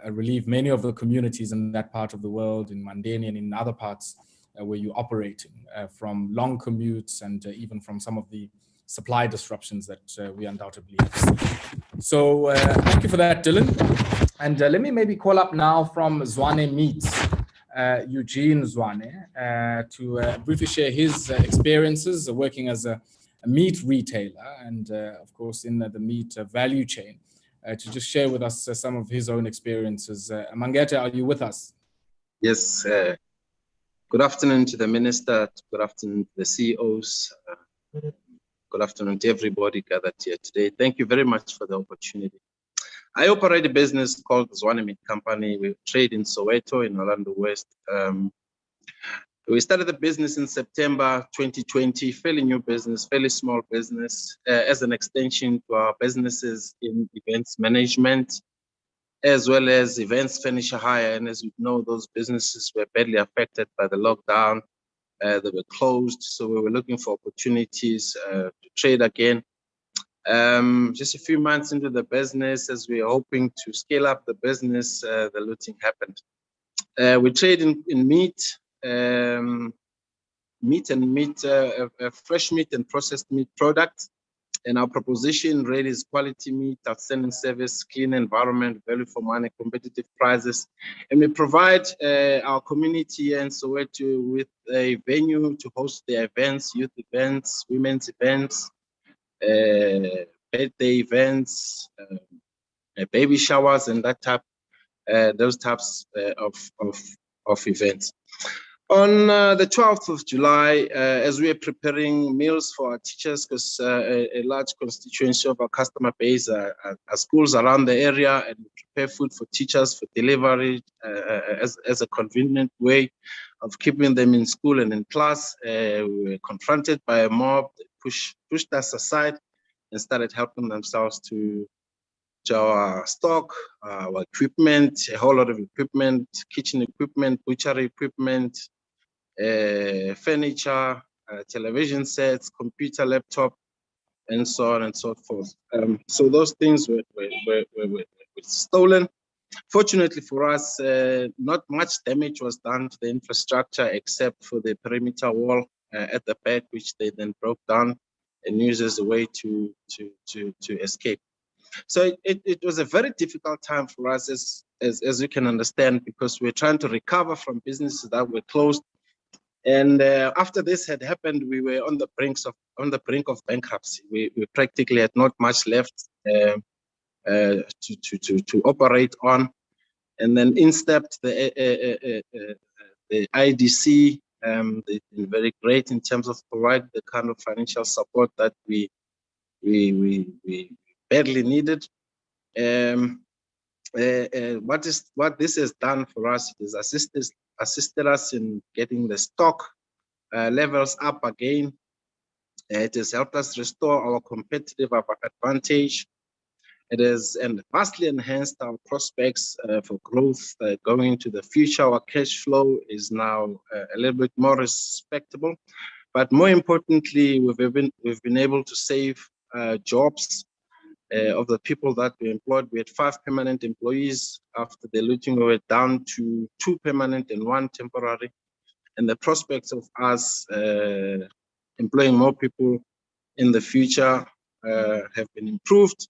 relieve many of the communities in that part of the world, in Mandeni and in other parts where you're operating, from long commutes and even from some of the supply disruptions that we undoubtedly have seen. So thank you for that, Dylan. And let me maybe call up now from Zwane Meats, Eugene Zwane, to briefly share his experiences working as a meat retailer and, of course, in the meat value chain, to just share with us some of his own experiences. Mangete, are you with us? Yes. Good afternoon to the Minister. Good afternoon to the CEOs. Good afternoon to everybody gathered here today. Thank you very much for the opportunity. I operate a business called the Zwane Meat Company. We trade in Soweto, in Orlando West. We started the business in September 2020, fairly new business, fairly small business, as an extension to our businesses in events management, as well as events furniture hire. And as you know, those businesses were badly affected by the lockdown. They were closed, so we were looking for opportunities to trade again. Just a few months into the business, as we were hoping to scale up the business, the looting happened. We trade in meat, fresh meat and processed meat products. And our proposition really is quality meat, outstanding service, clean environment, value for money, competitive prices. And we provide our community and Soweto with a venue to host their events, youth events, women's events, birthday events, baby showers, and that type, those types of events. On the 12th of July, as we are preparing meals for our teachers, because a large constituency of our customer base are schools around the area, and we prepare food for teachers for delivery as a convenient way of keeping them in school and in class. We were confronted by a mob that pushed us aside and started helping themselves to our stock, our equipment, a whole lot of equipment, kitchen equipment, butchery equipment, furniture, television sets, computer, laptop, and so on and so forth. So those things were stolen. Fortunately for us, not much damage was done to the infrastructure except for the perimeter wall at the back, which they then broke down and used as a way to escape. So it was a very difficult time for us, as you can understand, because we're trying to recover from businesses that were closed. And after this had happened, we were on the brink of bankruptcy. We practically had not much left to operate on. And then in stepped the IDC. They've been very great in terms of providing the kind of financial support that we badly needed. What this has done for us is assisted us in getting the stock levels up again. It has helped us restore our competitive advantage. It has vastly enhanced our prospects for growth going into the future. Our cash flow is now a little bit more respectable, but more importantly, we've been able to save jobs of the people that we employed. We had 5 permanent employees. After the looting, we were down to 2 permanent and 1 temporary. And the prospects of us employing more people in the future have been improved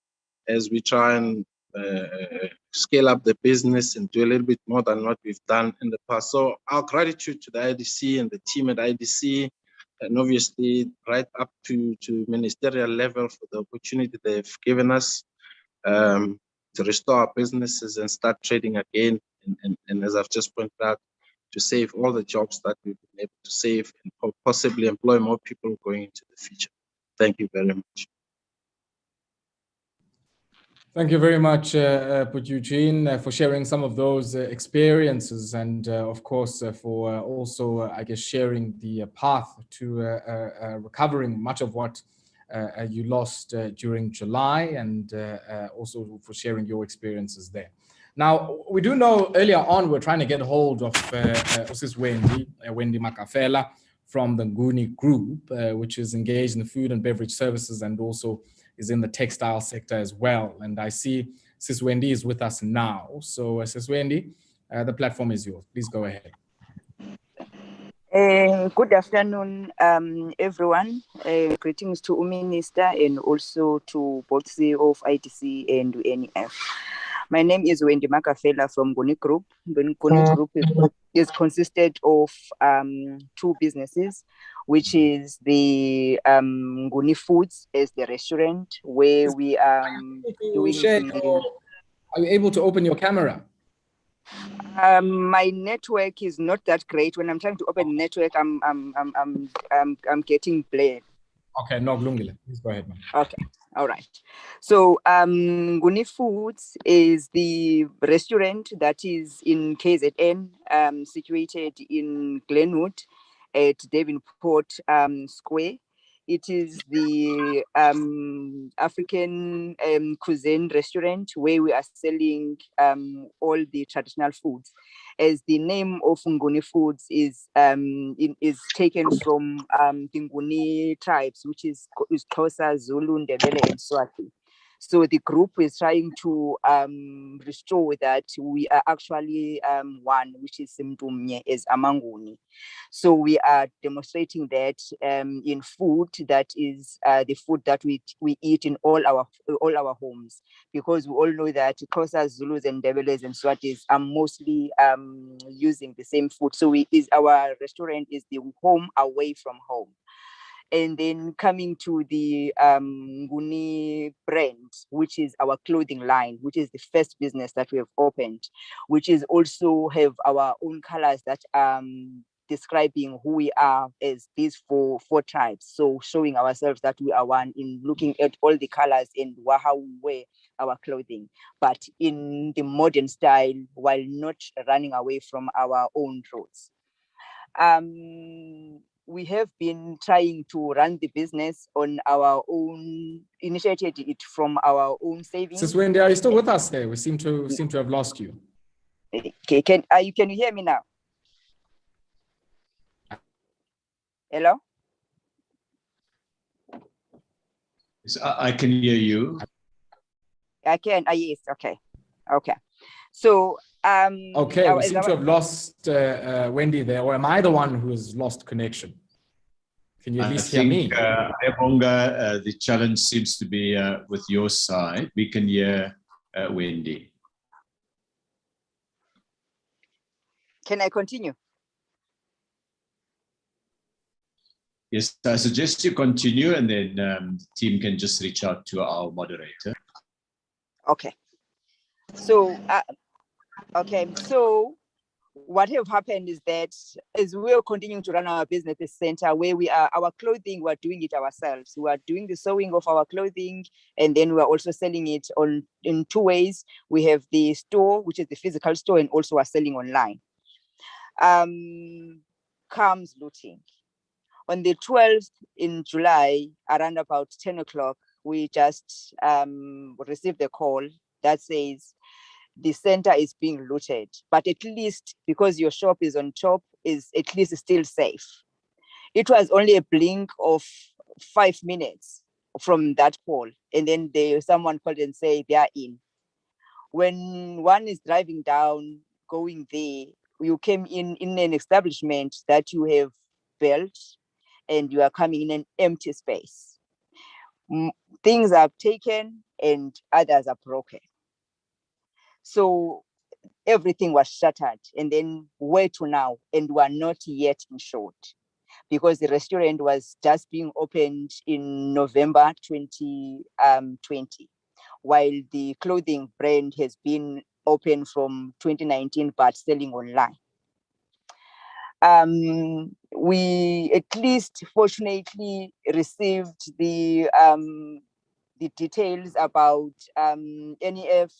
as we try and scale up the business and do a little bit more than what we've done in the past. So our gratitude to the IDC and the team at IDC, and obviously right up to ministerial level for the opportunity they've given us to restore our businesses and start trading again. And as I've just pointed out, to save all the jobs that we've been able to save and possibly employ more people going into the future. Thank you very much. Thank you very much, Eugene, for sharing some of those experiences and, of course, for also, I guess, sharing the path to recovering much of what you lost during July, and also for sharing your experiences there. Now, we do know earlier on we're trying to get hold of Sis Wendy Makafela from the Nguni Group, which is engaged in the food and beverage services and also is in the textile sector as well. And I see Sis Wendy is with us now. So Sis Wendy, the platform is yours. Please go ahead. Good afternoon, everyone. Greetings to Minister and also to both CEO of IDC and UNEF. My name is Wendy Makafela from Nguni Group. The Nguni Group is consisted of 2 businesses, which is the Nguni Foods as the restaurant where we are doing Are you able to open your camera? My network is not that great. When I'm trying to open the network, I'm getting blared. Okay, no, Glungile. Please go ahead, man. Okay, all right. So Nguni Foods is the restaurant that is in KZN, situated in Glenwood at Devonport Square. It is the African cuisine restaurant where we are selling all the traditional foods. As the name of Nguni Foods is taken from the Nguni tribes, which is Xhosa, Zulu, Ndebele, and Swati. So the group is trying to restore that we are actually one, which is Simdumnye, as Amanguni. So we are demonstrating that in food, that is the food that we eat in all our homes, because we all know that Xhosa, Zulus, and Ndebeles and Swatis are mostly using the same food. So our restaurant is the home away from home. And then coming to the Nguni brand, which is our clothing line, which is the first business that we have opened, which is also have our own colors that describing who we are as these four tribes. So showing ourselves that we are one in looking at all the colors and how we wear our clothing, but in the modern style while not running away from our own roots. We have been trying to run the business on our own, initiated it from our own savings. Sis Wendy, are you still with us there? We seem to have lost you. Okay, can you hear me now? Hello? I can hear you. I can, yes, okay. So okay, we seem to have lost Wendy there, or am I the one who has lost connection? Can you at least hear me? Ayabonga, the challenge seems to be with your side. We can hear Wendy. Can I continue? Yes, I suggest you continue, and then the team can just reach out to our moderator. Okay. So, so what have happened is that as we are continuing to run our business center, where we are, our clothing, we're doing it ourselves. We are doing the sewing of our clothing, and then we're also selling it in two ways. We have the store, which is the physical store, and also we're selling online. Comes looting. On the 12th in July, around about 10 o'clock, we just received a call that says the center is being looted, but at least because your shop is on top, is at least still safe. It was only a blink of 5 minutes from that call, and then someone called and say they are in. When one is driving down, going there, you came in an establishment that you have built, and you are coming in an empty space. Things are taken and others are broken. So everything was shattered, and then where to now? And we are not yet insured because the restaurant was just being opened in November 2020, while the clothing brand has been open from 2019 but selling online. We at least fortunately received the details about NEF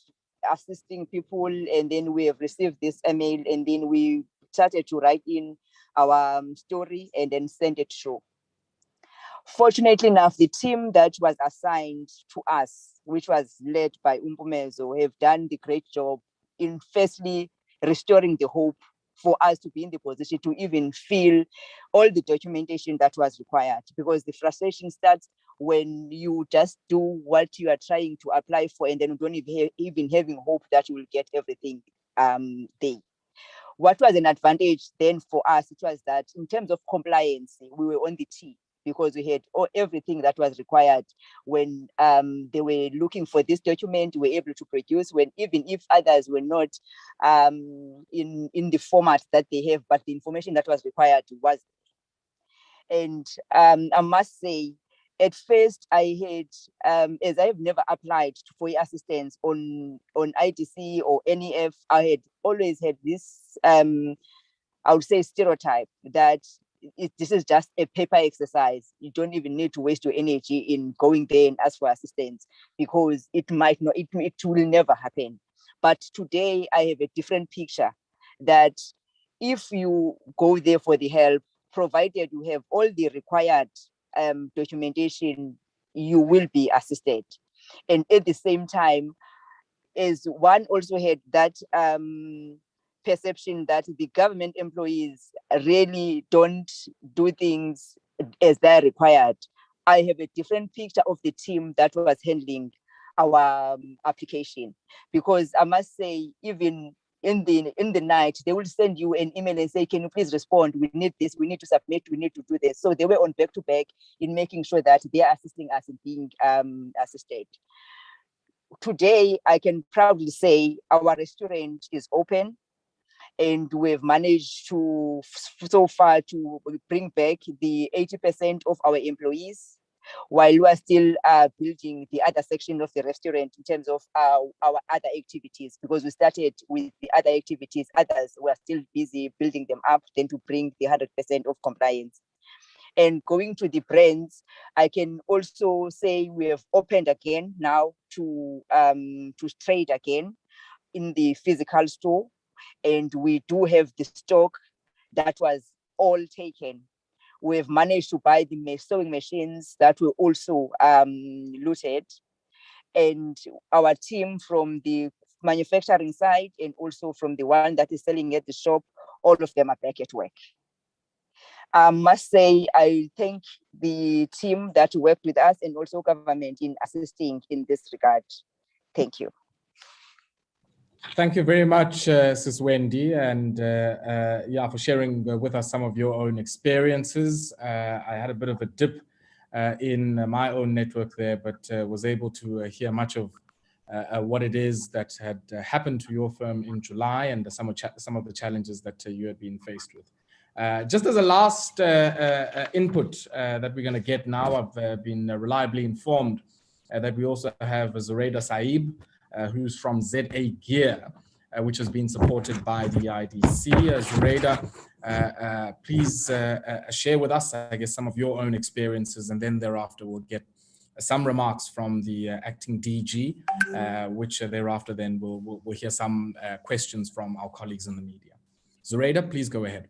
assisting people, and then we have received this email, and then we started to write in our story and then send it through. Fortunately enough, the team that was assigned to us, which was led by Umpumezo, have done the great job in firstly restoring the hope for us to be in the position to even fill all the documentation that was required, because the frustration starts when you just do what you are trying to apply for, and then you don't even having hope that you will get everything there. What was an advantage then for us, it was that in terms of compliance, we were on the tee, because we had everything that was required. When they were looking for this document, we were able to produce, when even if others were not in the format that they have, but the information that was required was. And I must say, at first I had, as I have never applied for assistance on IDC or NEF, I had always had this, I would say, stereotype that this is just a paper exercise. You don't even need to waste your energy in going there and ask for assistance, because it might not, it will never happen. But today I have a different picture, that if you go there for the help, provided you have all the required documentation, you will be assisted. And at the same time, as one also had that perception that the government employees really don't do things as they're required, I have a different picture of the team that was handling our application. Because I must say, even in the night, they will send you an email and say, can you please respond? We need this, we need to submit, we need to do this. So they were on back to back in making sure that they are assisting us in being assisted. Today, I can proudly say our restaurant is open, and we've managed to, so far, to bring back the 80% of our employees, while we are still building the other section of the restaurant in terms of our other activities, because we started with the other activities, others were still busy building them up, then to bring the 100% of compliance. And going to the brands, I can also say we have opened again now to trade again in the physical store, and we do have the stock that was all taken. We've managed to buy the sewing machines that were also looted, and our team from the manufacturing side and also from the one that is selling at the shop, all of them are back at work. I must say, I thank the team that worked with us and also government in assisting in this regard. Thank you. Thank you very much, Sis Wendy, and yeah, for sharing with us some of your own experiences. I had a bit of a dip in my own network there, but was able to hear much of what it is that had happened to your firm in July and some of the challenges that you had been faced with. Just as a last input that we're going to get now, I've been reliably informed that we also have Zoraida Saib, who's from ZA Gear, which has been supported by the IDC. Zoraida, please share with us, I guess, some of your own experiences, and then thereafter we'll get some remarks from the acting DG, which thereafter then we'll hear some questions from our colleagues in the media. Zoraida, please go ahead.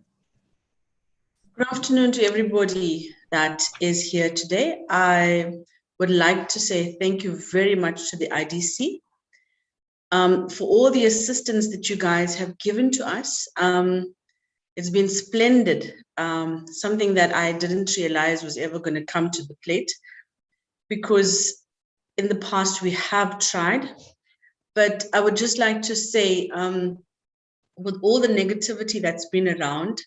Good afternoon to everybody that is here today. I would like to say thank you very much to the IDC for all the assistance that you guys have given to us. It's been splendid, something that I didn't realize was ever going to come to the plate, because in the past we have tried, but I would just like to say, with all the negativity that's been around,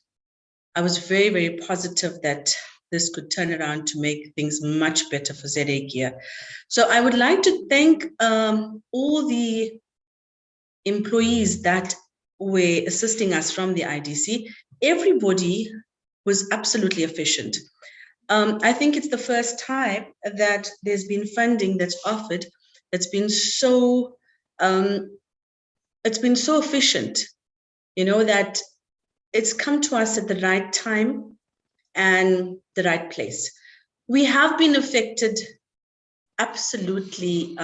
I was very, very positive that this could turn around to make things much better for ZA Gear. So I would like to thank all the employees that were assisting us from the IDC. Everybody was absolutely efficient. I think it's the first time that there's been funding that's offered that's been so efficient, you know, that it's come to us at the right time and the right place. We have been affected absolutely,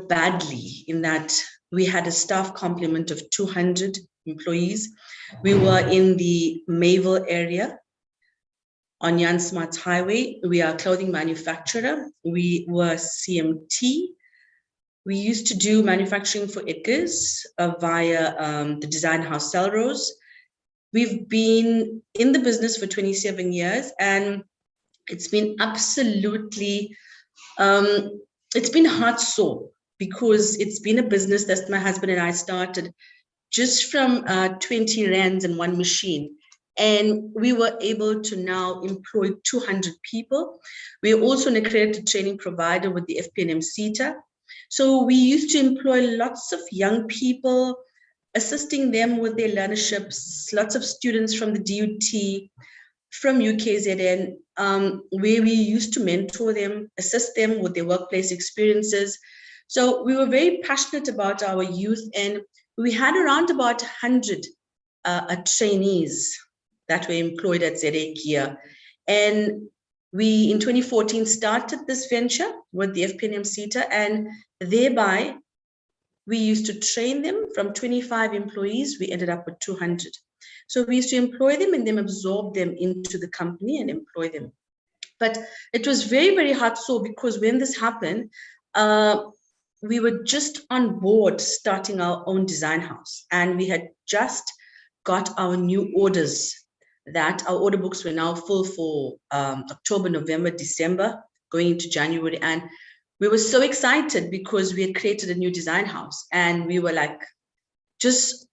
badly, in that we had a staff complement of 200 employees. We were in the Mayville area on Jan Smart's Highway. We are a clothing manufacturer. We were CMT. We used to do manufacturing for Edgar's via the design house Selrose. We've been in the business for 27 years, and it's been absolutely, it's been heart sore, because it's been a business that my husband and I started just from 20 rands and one machine. And we were able to now employ 200 people. We are also an accredited training provider with the FPNM CETA. So we used to employ lots of young people, assisting them with their learnerships, lots of students from the DUT, from UKZN, where we used to mentor them, assist them with their workplace experiences. So we were very passionate about our youth, and we had around about 100 trainees that were employed at ZA Gear. And we, in 2014, started this venture with the FPNM CETA, and thereby we used to train them. From 25 employees, we ended up with 200. So we used to employ them and then absorb them into the company and employ them. But it was very, very hard sore, because when this happened, we were just on board starting our own design house, and we had just got our new orders, that our order books were now full for October, November, December, going into January. And we were so excited because we had created a new design house, and we were like, just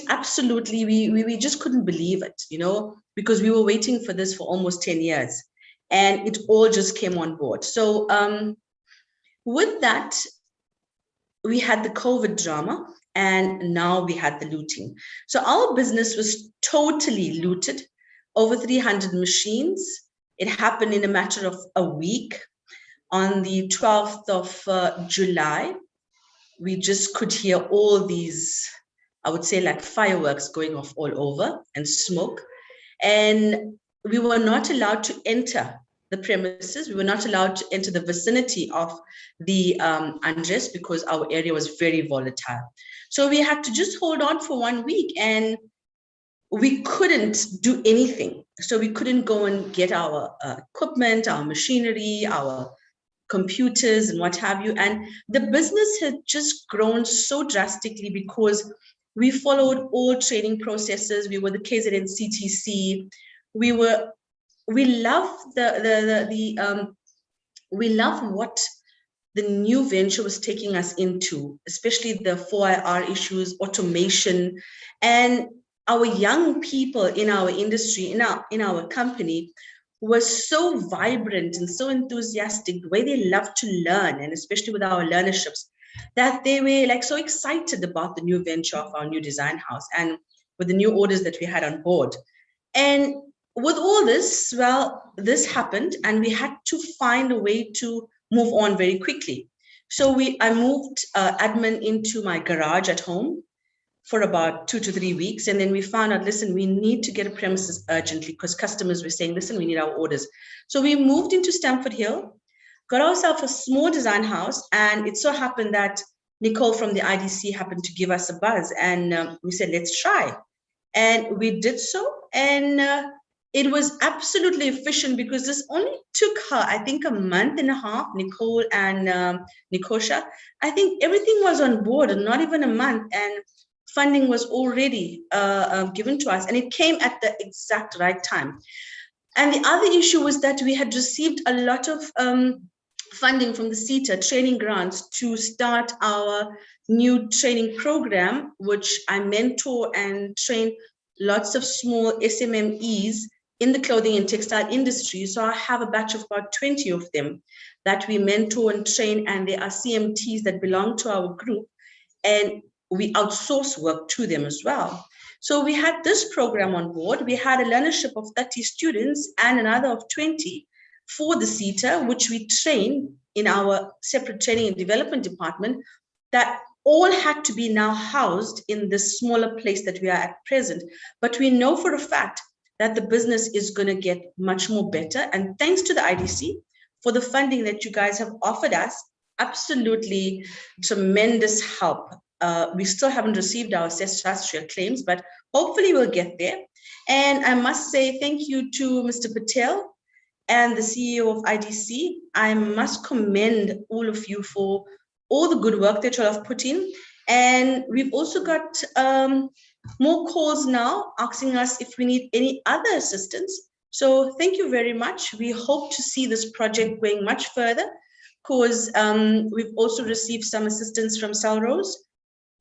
absolutely, we just couldn't believe it, you know, because we were waiting for this for almost 10 years, and it all just came on board. So with that, we had the COVID drama, and now we had the looting. So our business was totally looted, over 300 machines. It happened in a matter of a week. On the 12th of July, we just could hear all these, I would say, like fireworks going off all over, and smoke. And we were not allowed to enter the premises. We were not allowed to enter the vicinity of the unrest, because our area was very volatile. So we had to just hold on for 1 week, and we couldn't do anything. So we couldn't go and get our equipment, our machinery, our computers and what have you. And the business had just grown so drastically, because we followed all training processes. We were the KZN CTC. We love we love what the new venture was taking us into, especially the 4IR issues, automation, and our young people in our industry, in our company, was so vibrant and so enthusiastic, the way they love to learn, and especially with our learnerships, that they were like so excited about the new venture of our new design house and with the new orders that we had on board. And with all this, well, this happened and we had to find a way to move on very quickly. So I moved admin into my garage at home for about 2 to 3 weeks. And then we found out, listen, we need to get a premises urgently because customers were saying, listen, we need our orders. So we moved into Stamford Hill, got ourselves a small design house. And it so happened that Nicole from the IDC happened to give us a buzz. And we said, let's try. And we did so. And it was absolutely efficient because this only took her, I think, a month and a half, Nicole and Nikosha. I think everything was on board, and not even a month. And funding was already given to us, and it came at the exact right time. And the other issue was that we had received a lot of funding from the CETA training grants to start our new training program, which I mentor and train lots of small SMMEs in the clothing and textile industry. So I have a batch of about 20 of them that we mentor and train, and they are CMTs that belong to our group, and we outsource work to them as well. So we had this program on board. We had a learnership of 30 students and another of 20 for the CETA, which we trained in our separate training and development department, that all had to be now housed in this smaller place that we are at present. But we know for a fact that the business is going to get much more better. And thanks to the IDC for the funding that you guys have offered us, absolutely tremendous help. We still haven't received our statutory claims, but hopefully we'll get there. And I must say thank you to Mr. Patel and the CEO of IDC. I must commend all of you for all the good work that you all have put in. And we've also got more calls now asking us if we need any other assistance. So thank you very much. We hope to see this project going much further, because we've also received some assistance from Salrose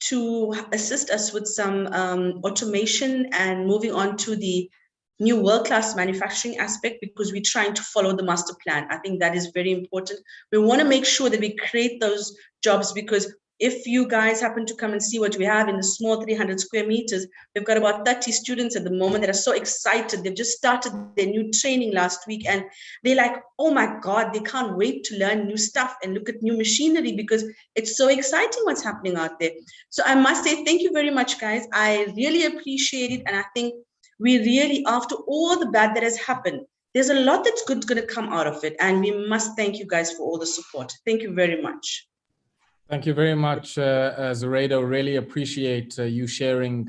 to assist us with some automation and moving on to the new world-class manufacturing aspect, because we're trying to follow the master plan. I think that is very important. We want to make sure that we create those jobs, because if you guys happen to come and see what we have in the small 300 square meters, we've got about 30 students at the moment that are so excited. They've just started their new training last week, and they're like, oh my God, they can't wait to learn new stuff and look at new machinery, because it's so exciting what's happening out there. So I must say, thank you very much, guys. I really appreciate it. And I think we really, after all the bad that has happened, there's a lot that's good going to come out of it. And we must thank you guys for all the support. Thank you very much. Thank you very much, Zoraida. Really appreciate you sharing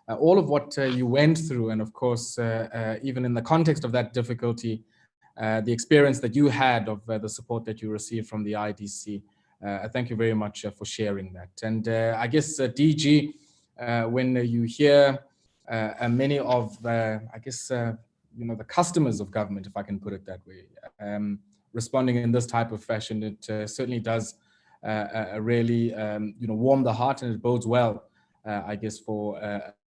all of what you went through. And of course, even in the context of that difficulty, the experience that you had of the support that you received from the IDC. Thank you very much for sharing that. And I guess, DG, when you hear many of, I guess, you know, the customers of government, if I can put it that way, responding in this type of fashion, it certainly does really, you know, warm the heart, and it bodes well, I guess, for,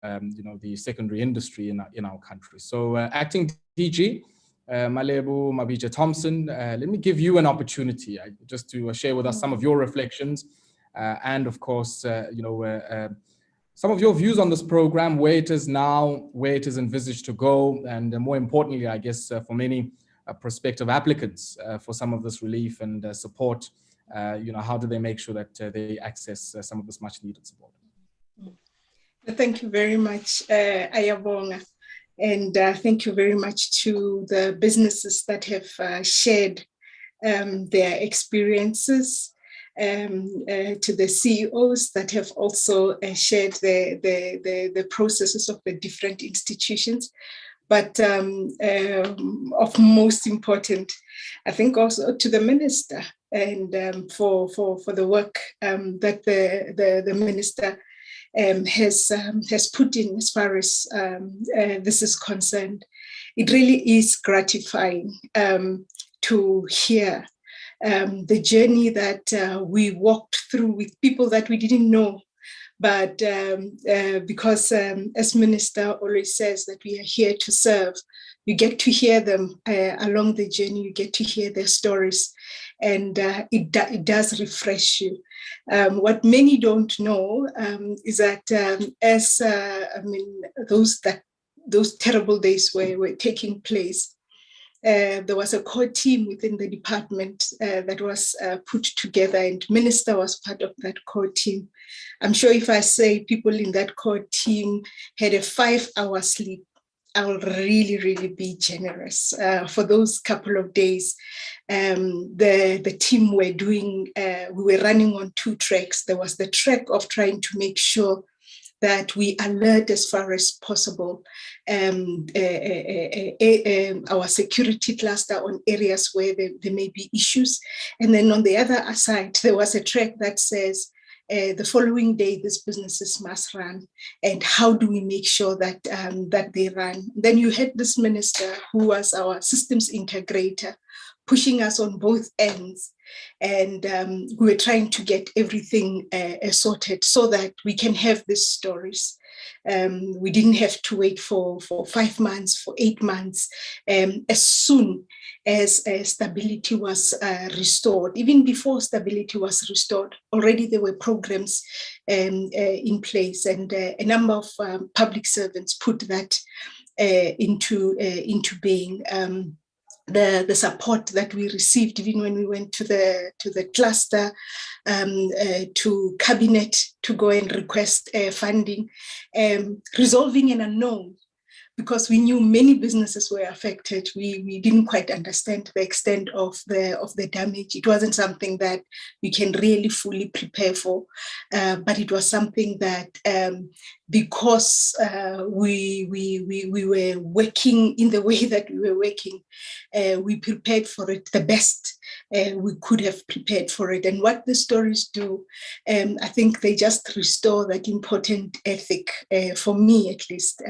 you know, the secondary industry in our country. So Acting DG, Malebu Mabija Thompson, let me give you an opportunity just to share with us some of your reflections and, of course, you know, some of your views on this program, where it is now, where it is envisaged to go, and more importantly, I guess, for many prospective applicants for some of this relief and support, you know, how do they make sure that they access some of this much needed support? Thank you very much, Ayabonga. And thank you very much to the businesses that have shared their experiences, to the CEOs that have also shared the processes of the different institutions. But of most important, I think also to the minister, and for the work that the minister has put in as far as this is concerned. It really is gratifying to hear the journey that we walked through with people that we didn't know. But because, as Minister always says, that we are here to serve, you get to hear them along the journey, you get to hear their stories, and it does refresh you. What many don't know is that those terrible days were taking place, there was a core team within the department that was put together, and Minister was part of that core team. I'm sure if I say people in that core team had a 5-hour sleep, I'll really, really be generous. For those couple of days, the team were doing, we were running on 2 tracks. There was the track of trying to make sure that we alert as far as possible our security cluster on areas where there may be issues. And then on the other side, there was a track that says, the following day, these businesses must run, and how do we make sure that that they run? Then you had this minister who was our systems integrator, pushing us on both ends, and we were trying to get everything sorted so that we can have these stories. We didn't have to wait for 5 months, for 8 months. As soon as stability was restored, even before stability was restored, already there were programs in place, and a number of public servants put that into being. The support that we received, even when we went to the cluster, to cabinet to go and request funding, resolving an unknown, because we knew many businesses were affected. We didn't quite understand the extent of the damage. It wasn't something that we can really fully prepare for, but it was something that because we were working in the way that we were working, we prepared for it the best we could have prepared for it. And what the stories do, I think they just restore that important ethic, for me at least,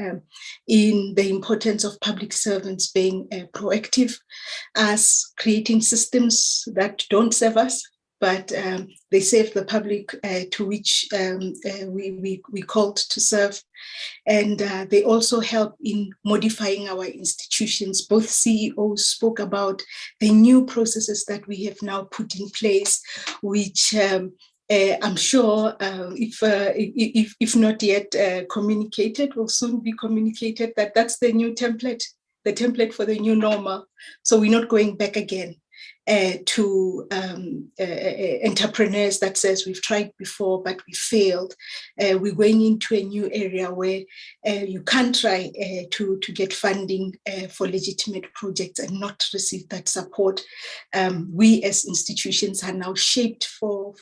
in the importance of public servants being proactive, as creating systems that don't serve us, but they serve the public to which we called to serve. And they also help in modifying our institutions. Both CEOs spoke about the new processes that we have now put in place, which I'm sure if not yet communicated, will soon be communicated, that's the new template, the template for the new normal. So we're not going back again to entrepreneurs that says we've tried before but we failed. We're going into a new area where you can try to get funding for legitimate projects and not receive that support. We as institutions are now shaped for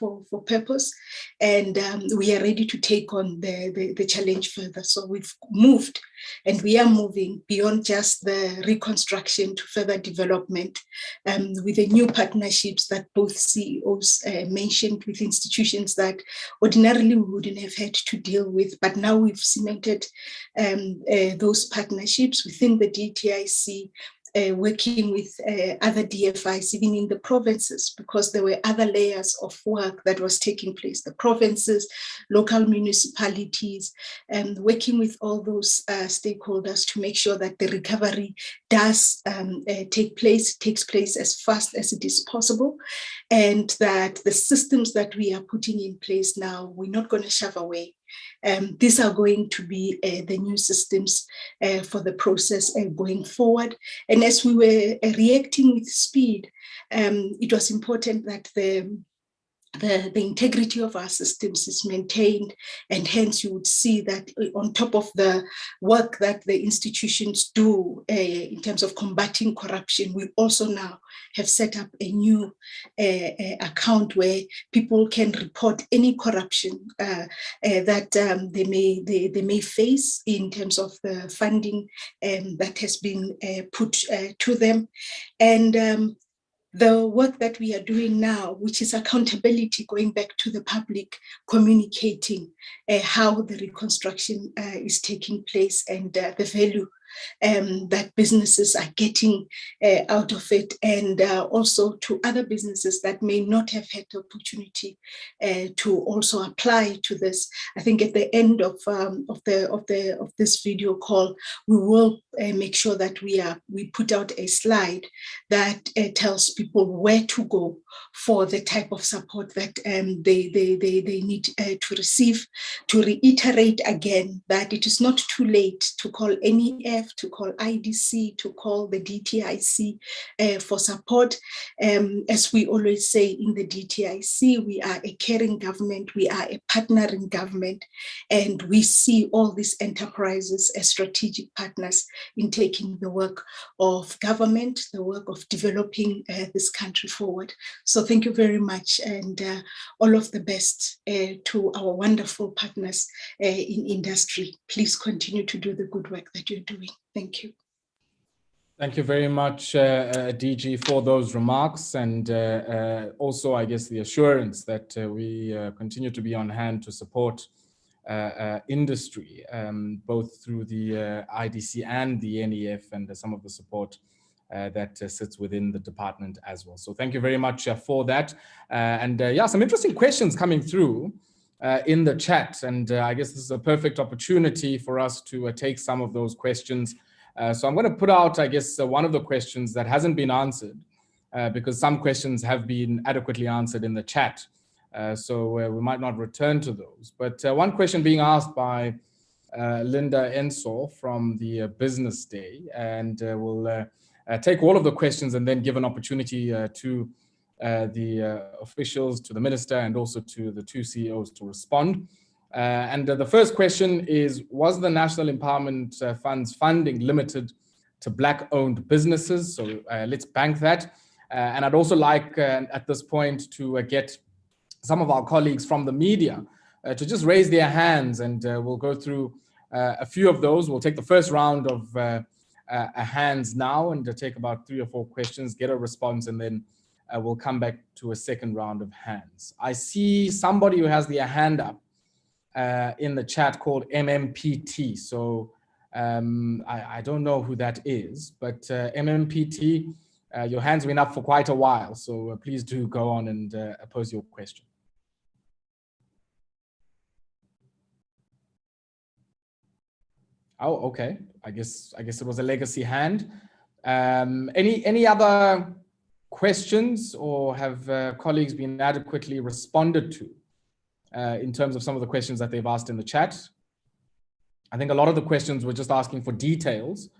purpose, and we are ready to take on the challenge further. So we've moved, and we are moving beyond just the reconstruction to further development, with the new partnerships that both CEOs mentioned with institutions that ordinarily we wouldn't have had to deal with. But now we've cemented those partnerships within the DTIC, working with other DFIs, even in the provinces, because there were other layers of work that was taking place. The provinces, local municipalities, and working with all those stakeholders to make sure that the recovery does takes place as fast as it is possible, and that the systems that we are putting in place now, we're not going to shove away. These are going to be the new systems for the process going forward. And as we were reacting with speed, it was important that the integrity of our systems is maintained, and hence you would see that on top of the work that the institutions do in terms of combating corruption, we also now have set up a new account where people can report any corruption that they may face in terms of the funding that has been put to them. And the work that we are doing now, which is accountability, going back to the public, communicating how the reconstruction is taking place and the value that businesses are getting out of it, and also to other businesses that may not have had the opportunity to also apply to this. I think at the end of this video call, we will make sure that we put out a slide that tells people where to go for the type of support that they need to receive. To reiterate again that it is not too late to call NEF, to call IDC, to call the DTIC for support. As we always say in the DTIC, we are a caring government, we are a partnering government, and we see all these enterprises as strategic partners in taking the work of government, the work of developing this country forward. So thank you very much, and all of the best to our wonderful partners in industry. Please continue to do the good work that you're doing. Thank you. Thank you very much, DG, for those remarks, and also, I guess, the assurance that we continue to be on hand to support industry, both through the IDC and the NEF, and some of the support that sits within the department as well. So thank you very much for that. And yeah, some interesting questions coming through in the chat. And I guess this is a perfect opportunity for us to take some of those questions. So I'm going to put out, I guess, one of the questions that hasn't been answered, because some questions have been adequately answered in the chat. So we might not return to those. But one question being asked by Linda Ensor from the Business Day, and we'll take all of the questions and then give an opportunity to the officials, to the minister, and also to the two CEOs to respond. And the first question is, was the National Empowerment Fund's funding limited to Black-owned businesses? So let's bank that. And I'd also like at this point to get some of our colleagues from the media to just raise their hands, and we'll go through a few of those. We'll take the first round of hands now and take about 3 or 4 questions, get a response, and then we'll come back to a second round of hands. I see somebody who has their hand up in the chat called MMPT. So I don't know who that is, but MMPT, your hand's been up for quite a while. So please do go on and pose your question. Oh, okay. I guess it was a legacy hand. Any other questions, or have colleagues been adequately responded to in terms of some of the questions that they've asked in the chat? I think a lot of the questions were just asking for details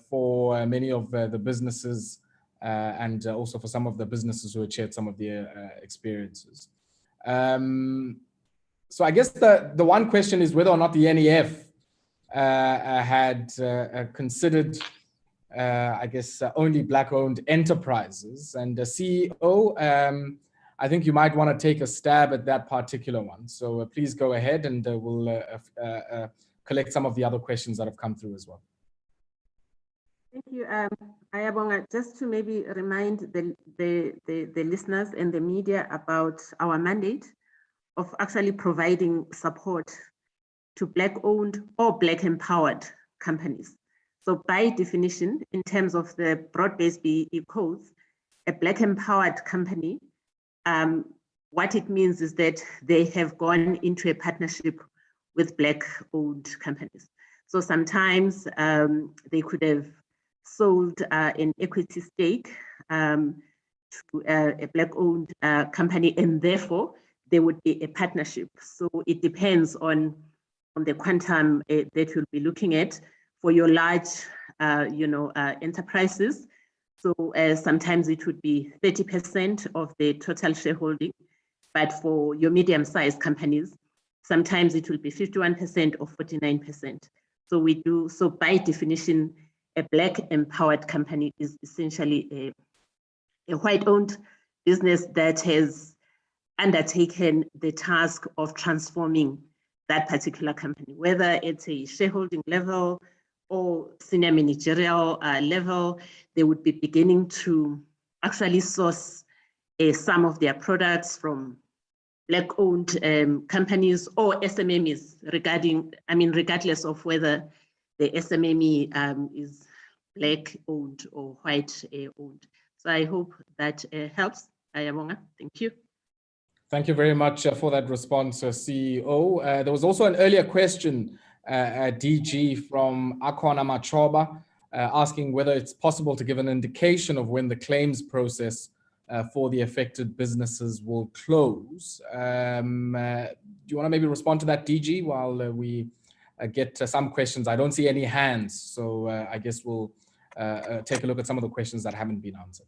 for many of the businesses and also for some of the businesses who had shared some of their experiences. So I guess the one question is whether or not the NEF had considered, I guess, only Black-owned enterprises. And the CEO, I think you might want to take a stab at that particular one. So please go ahead, and we'll collect some of the other questions that have come through as well. Thank you, Ayabonga. Just to maybe remind the listeners and the media about our mandate of actually providing support to Black-owned or Black-empowered companies. So by definition, in terms of the broad-based BEE codes, a Black-empowered company, what it means is that they have gone into a partnership with Black-owned companies. So sometimes they could have sold an equity stake to a Black-owned company, and therefore there would be a partnership. So it depends on the quantum that you'll be looking at for your large, enterprises. So sometimes it would be 30% of the total shareholding, but for your medium-sized companies, sometimes it will be 51% or 49%. So by definition, a Black-empowered company is essentially a white-owned business that has undertaken the task of transforming that particular company, whether it's a shareholding level or senior managerial level. They would be beginning to actually source some of their products from Black-owned companies or SMMEs, regardless of whether the SMME is Black owned or white owned. So I hope that helps. Ayabonga, thank you. Thank you very much for that response, CEO. There was also an earlier question, DG, from Akona Machoba, asking whether it's possible to give an indication of when the claims process for the affected businesses will close. Do you want to maybe respond to that, DG, while we get some questions? I don't see any hands, so I guess we'll take a look at some of the questions that haven't been answered.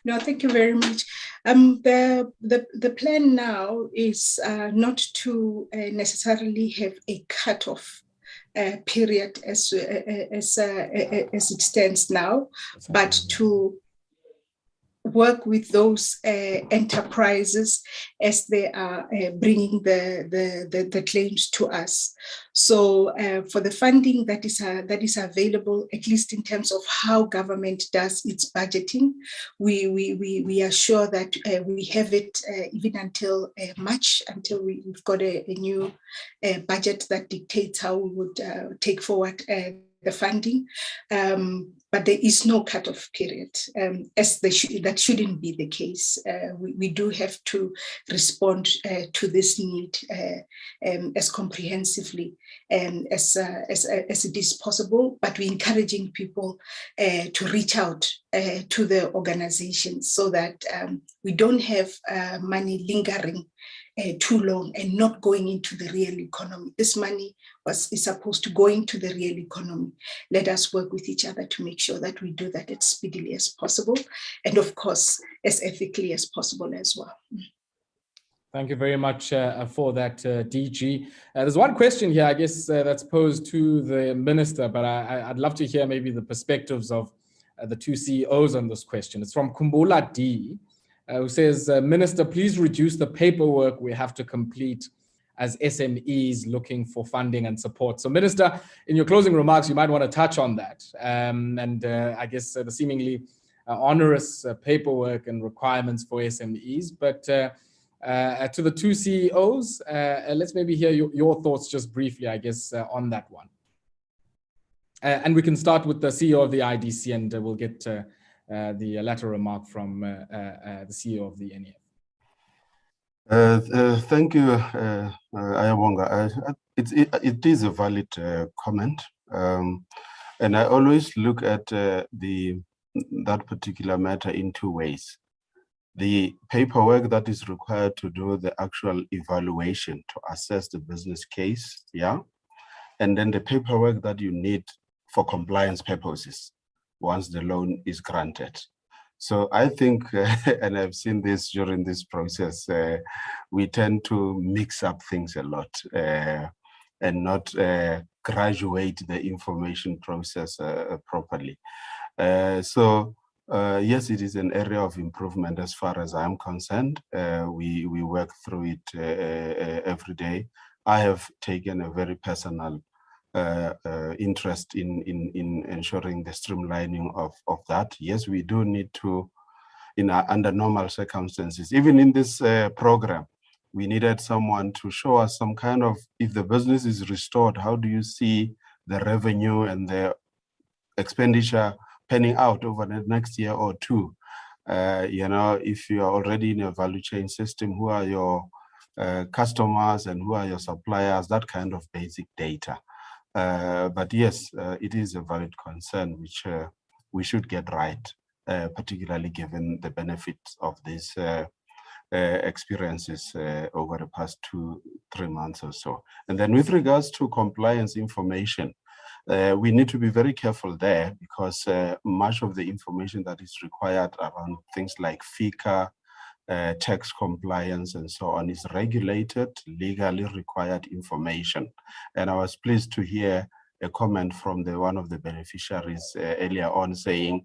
No, thank you very much. The plan now is not to necessarily have a cutoff period as it stands now, but to work with those enterprises as they are bringing the claims to us. So for the funding that is available, at least in terms of how government does its budgeting, we are sure that we have it even until March, until we've got a new budget that dictates how we would take forward the funding, but there is no cutoff period, as that shouldn't be the case. We do have to respond to this need as comprehensively as it is possible, but we're encouraging people to reach out to the organizations so that we don't have money lingering too long and not going into the real economy. This money is supposed to go into the real economy. Let us work with each other to make sure that we do that as speedily as possible, and of course, as ethically as possible as well. Thank you very much for that, DG. There's one question here, I guess, that's posed to the minister, but I'd love to hear maybe the perspectives of the two CEOs on this question. It's from Kumbula D, who says, Minister, please reduce the paperwork we have to complete as SMEs looking for funding and support. So Minister, in your closing remarks, you might want to touch on that. I guess the seemingly onerous paperwork and requirements for SMEs. But to the two CEOs, let's maybe hear your thoughts just briefly, I guess, on that one. And we can start with the CEO of the IDC, and we'll get the latter remark from the CEO of the NEF. Thank you, Ayabonga. It is a valid comment, and I always look at that particular matter in two ways. The paperwork that is required to do the actual evaluation to assess the business case, yeah, and then the paperwork that you need for compliance purposes once the loan is granted. So I think, and I've seen this during this process, we tend to mix up things a lot and not graduate the information process properly. Yes, it is an area of improvement as far as I'm concerned. We work through it every day. I have taken a very personal interest in ensuring the streamlining of that. Yes, we do need to, under normal circumstances, even in this program, we needed someone to show us some kind of, if the business is restored, how do you see the revenue and the expenditure panning out over the next year or two? If you are already in a value chain system, who are your customers and who are your suppliers, that kind of basic data. But yes, it is a valid concern which we should get right, particularly given the benefits of these experiences over the past 2-3 months or so. And then with regards to compliance information, we need to be very careful there, because much of the information that is required around things like FICA, tax compliance and so on is regulated, legally required information. And I was pleased to hear a comment from one of the beneficiaries earlier on saying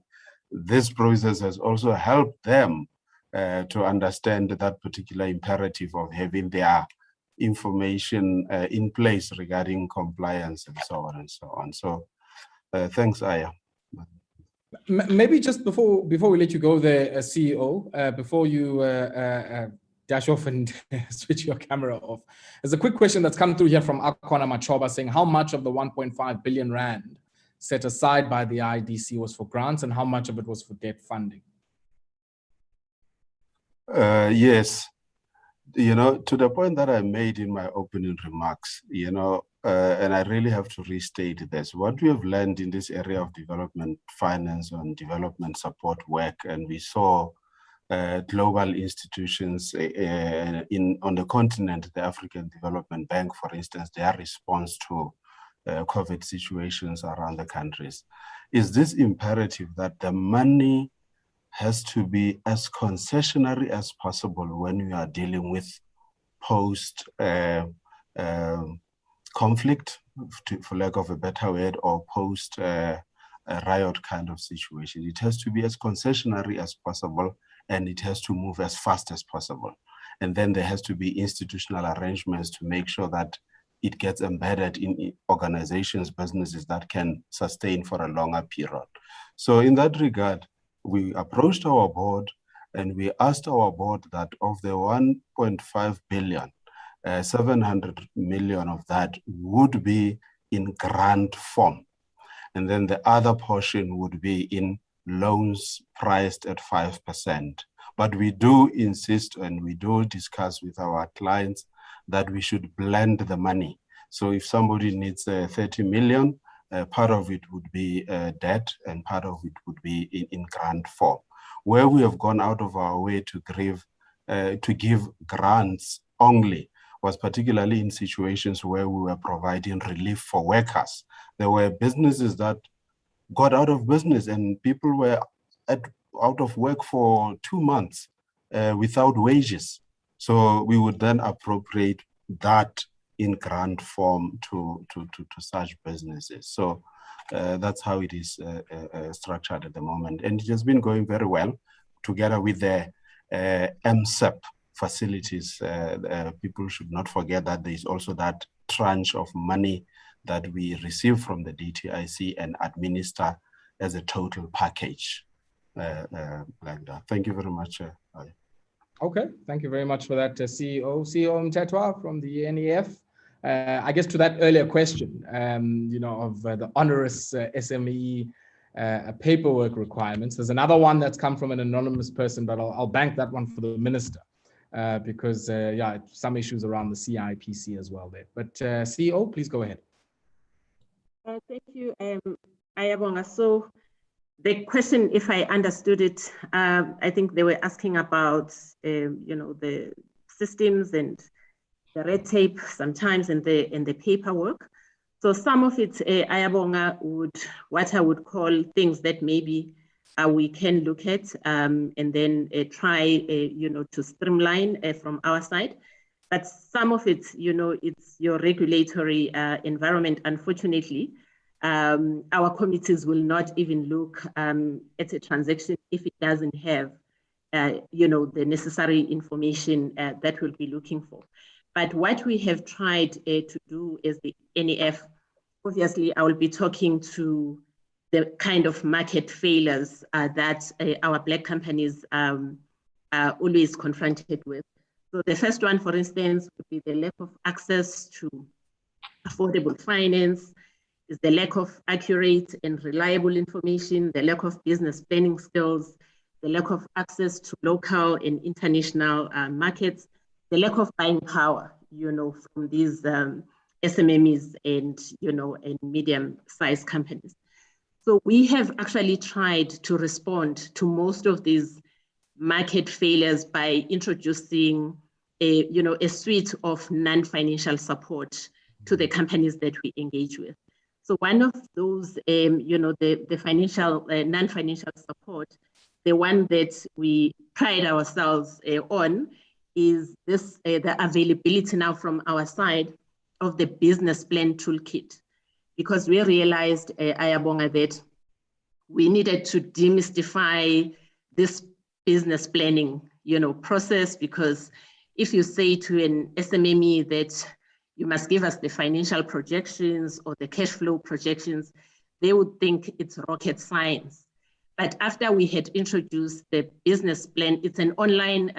this process has also helped them to understand that particular imperative of having their information in place regarding compliance and so on and so on. So thanks, Aya. Maybe just before we let you go there, CEO, before you dash off and switch your camera off. There's a quick question that's come through here from Akona Machoba saying, how much of the 1.5 billion rand set aside by the IDC was for grants and how much of it was for debt funding? Yes, to the point that I made in my opening remarks, and I really have to restate this, what we have learned in this area of development finance and development support work, and we saw global institutions on the continent, the African Development Bank, for instance, their response to COVID situations around the countries, is this imperative that the money has to be as concessionary as possible when we are dealing with post conflict, for lack of a better word, or post riot kind of situation. It has to be as concessionary as possible, and it has to move as fast as possible. And then there has to be institutional arrangements to make sure that it gets embedded in organizations, businesses that can sustain for a longer period. So in that regard, we approached our board and we asked our board that of the 1.5 billion, 700 million of that would be in grant form. And then the other portion would be in loans priced at 5%. But we do insist and we do discuss with our clients that we should blend the money. So if somebody needs 30 million, part of it would be debt and part of it would be in grant form. Where we have gone out of our way to give grants only was particularly in situations where we were providing relief for workers. There were businesses that got out of business and people were out of work for 2 months without wages. So we would then appropriate that in grant form to such businesses. So that's how it is structured at the moment. And it has been going very well together with the MSEP facilities. People should not forget that there is also that tranche of money that we receive from the DTIC and administer as a total package like that. Thank you very much. Okay, thank you very much for that, CEO. CEO Mtetwa from the NEF. I guess to that earlier question, of the onerous SME paperwork requirements. There's another one that's come from an anonymous person, but I'll bank that one for the minister because, some issues around the CIPC as well there. But CEO, please go ahead. Thank you, Ayabonga. So the question, if I understood it, I think they were asking about, the systems and the red tape sometimes and the paperwork. So some of it, Ayabonga, what I would call things that maybe we can look at and then try, to streamline from our side. But some of it, it's your regulatory environment. Unfortunately, our committees will not even look at a transaction if it doesn't have, the necessary information that we'll be looking for. But what we have tried to do as the NEF, obviously, I will be talking to the kind of market failures that our Black companies are always confronted with. So the first one, for instance, would be the lack of access to affordable finance, is the lack of accurate and reliable information, the lack of business planning skills, the lack of access to local and international markets, the lack of buying power, from these SMMEs and, and medium-sized companies. So we have actually tried to respond to most of these market failures by introducing a suite of non-financial support to the companies that we engage with. So one of those, the financial, non-financial support, the one that we pride ourselves on is this, the availability now from our side of the business plan toolkit, because we realized, Ayabonga, that we needed to demystify this business planning, process, because if you say to an SMME that you must give us the financial projections or the cash flow projections, they would think it's rocket science. But after we had introduced the business plan, it's an online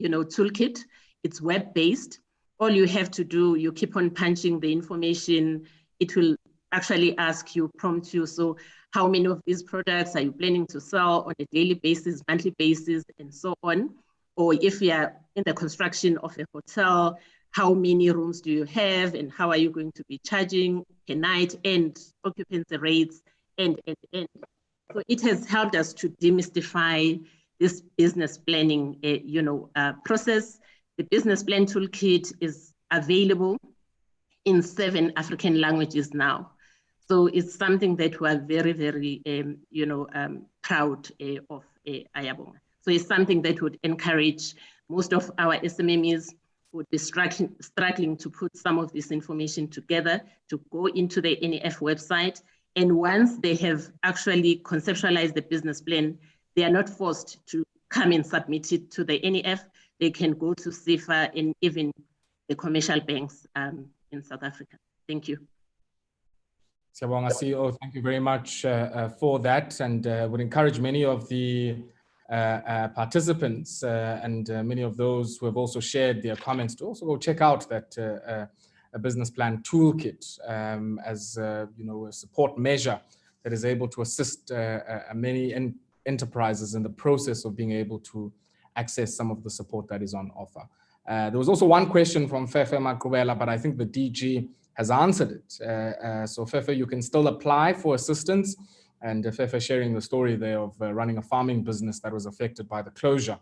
toolkit. It's web-based. All you have to do, you keep on punching the information. It will actually ask you, prompt you. So how many of these products are you planning to sell on a daily basis, monthly basis, and so on? Or if you are in the construction of a hotel, how many rooms do you have and how are you going to be charging per night, and occupancy rates, and. So it has helped us to demystify this business planning, process. The business plan toolkit is available in 7 African languages now. So it's something that we are very, very, proud of Ayabonga. So it's something that would encourage most of our SMMEs who would be struggling to put some of this information together to go into the NEF website. And once they have actually conceptualized the business plan, they are not forced to come and submit it to the NEF. They can go to CIFA and even the commercial banks in South Africa. Thank you. Siyabonga, CEO, thank you very much for that, and would encourage many of the participants and many of those who have also shared their comments to also go check out that a business plan toolkit as a support measure that is able to assist many enterprises in the process of being able to access some of the support that is on offer. There was also one question from Fefe Makubela, but I think the DG has answered it. So Fefe, you can still apply for assistance, and Fefe sharing the story there of running a farming business that was affected by the closure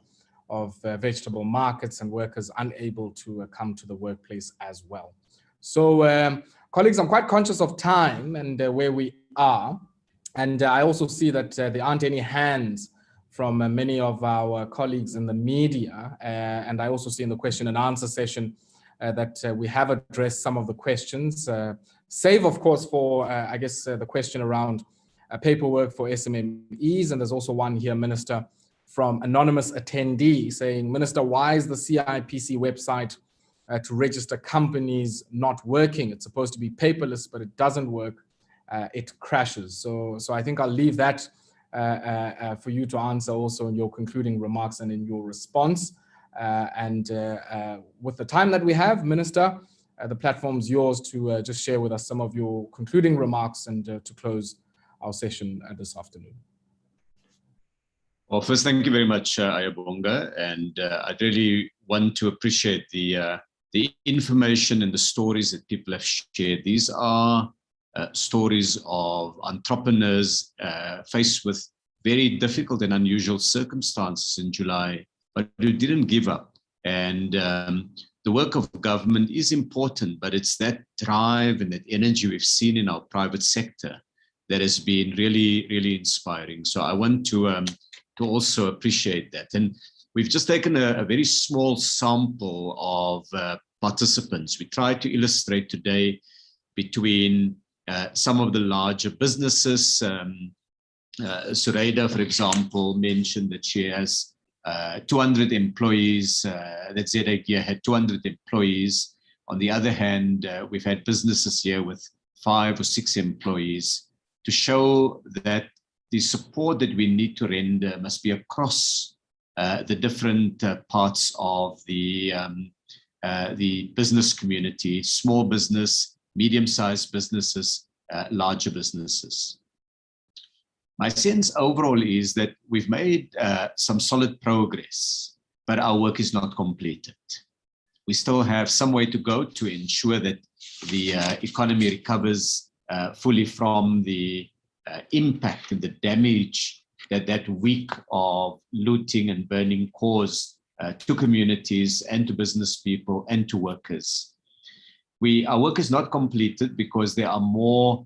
of vegetable markets and workers unable to come to the workplace as well. So colleagues, I'm quite conscious of time and where we are. And I also see that there aren't any hands from many of our colleagues in the media. And I also see in the question and answer session that we have addressed some of the questions, save of course for, I guess, the question around paperwork for SMMEs. And there's also one here, Minister, from anonymous attendee saying, Minister, why is the CIPC website to register companies not working? It's supposed to be paperless, but it doesn't work. It crashes. So I think I'll leave that for you to answer also in your concluding remarks and in your response. And with the time that we have, Minister, the platform's yours to just share with us some of your concluding remarks and to close our session this afternoon. Well, first, thank you very much, Ayabonga. And I really want to appreciate the information and the stories that people have shared. These are stories of entrepreneurs faced with very difficult and unusual circumstances in July, but who didn't give up. And the work of government is important, but it's that drive and that energy we've seen in our private sector that has been really, really inspiring. So I want to also appreciate that. And we've just taken a very small sample of participants. We tried to illustrate today between some of the larger businesses. Sureda, for example, mentioned that she has 200 employees, that ZAG had 200 employees. On the other hand, we've had businesses here with 5 or 6 employees, to show that the support that we need to render must be across the different parts of the business community, small business, medium-sized businesses, larger businesses. My sense overall is that we've made some solid progress, but our work is not completed. We still have some way to go to ensure that the economy recovers fully from the impact and the damage that that week of looting and burning caused to communities and to business people and to workers. Our work is not completed because there are more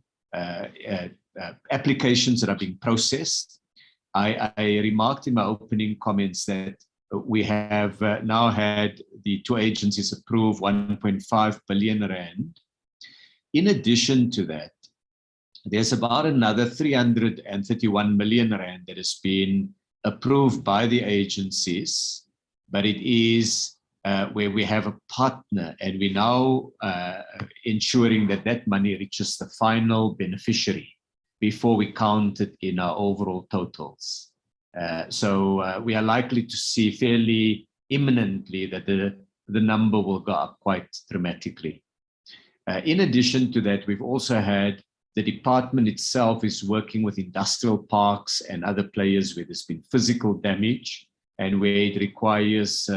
applications that are being processed. I remarked in my opening comments that we have now had the 2 agencies approve 1.5 billion rand. In addition to that, there's about another 331 million rand that has been approved by the agencies, but it is where we have a partner, and we're now ensuring that that money reaches the final beneficiary before we count it in our overall totals. So we are likely to see fairly imminently that the number will go up quite dramatically. In addition to that, we've also had the department itself is working with industrial parks and other players where there's been physical damage and where it requires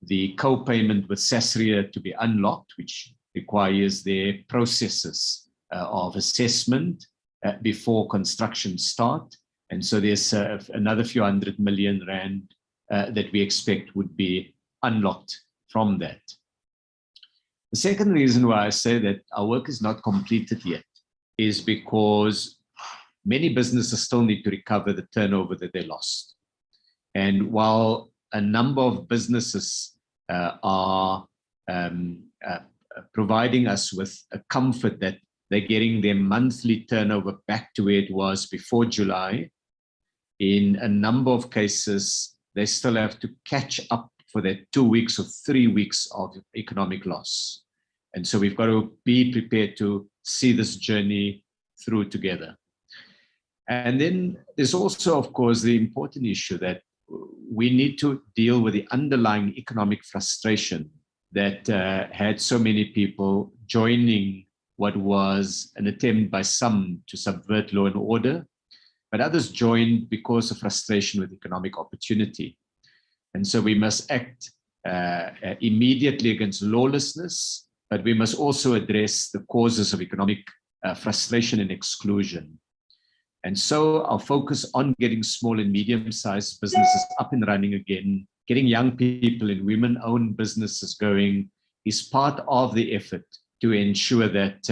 the co-payment with Sasria to be unlocked, which requires their processes of assessment before construction start. And so there's another few $100 million that we expect would be unlocked from that. The second reason why I say that our work is not completed yet is because many businesses still need to recover the turnover that they lost. And while a number of businesses are providing us with a comfort that they're getting their monthly turnover back to where it was before July, in a number of cases, they still have to catch up for that 2 weeks or 3 weeks of economic loss. And so we've got to be prepared to see this journey through together. And then there's also, of course, the important issue that we need to deal with the underlying economic frustration that had so many people joining what was an attempt by some to subvert law and order, but others joined because of frustration with economic opportunity. And so we must act immediately against lawlessness, but we must also address the causes of economic frustration and exclusion. And so our focus on getting small and medium-sized businesses up and running again, getting young people and women-owned businesses going is part of the effort to ensure that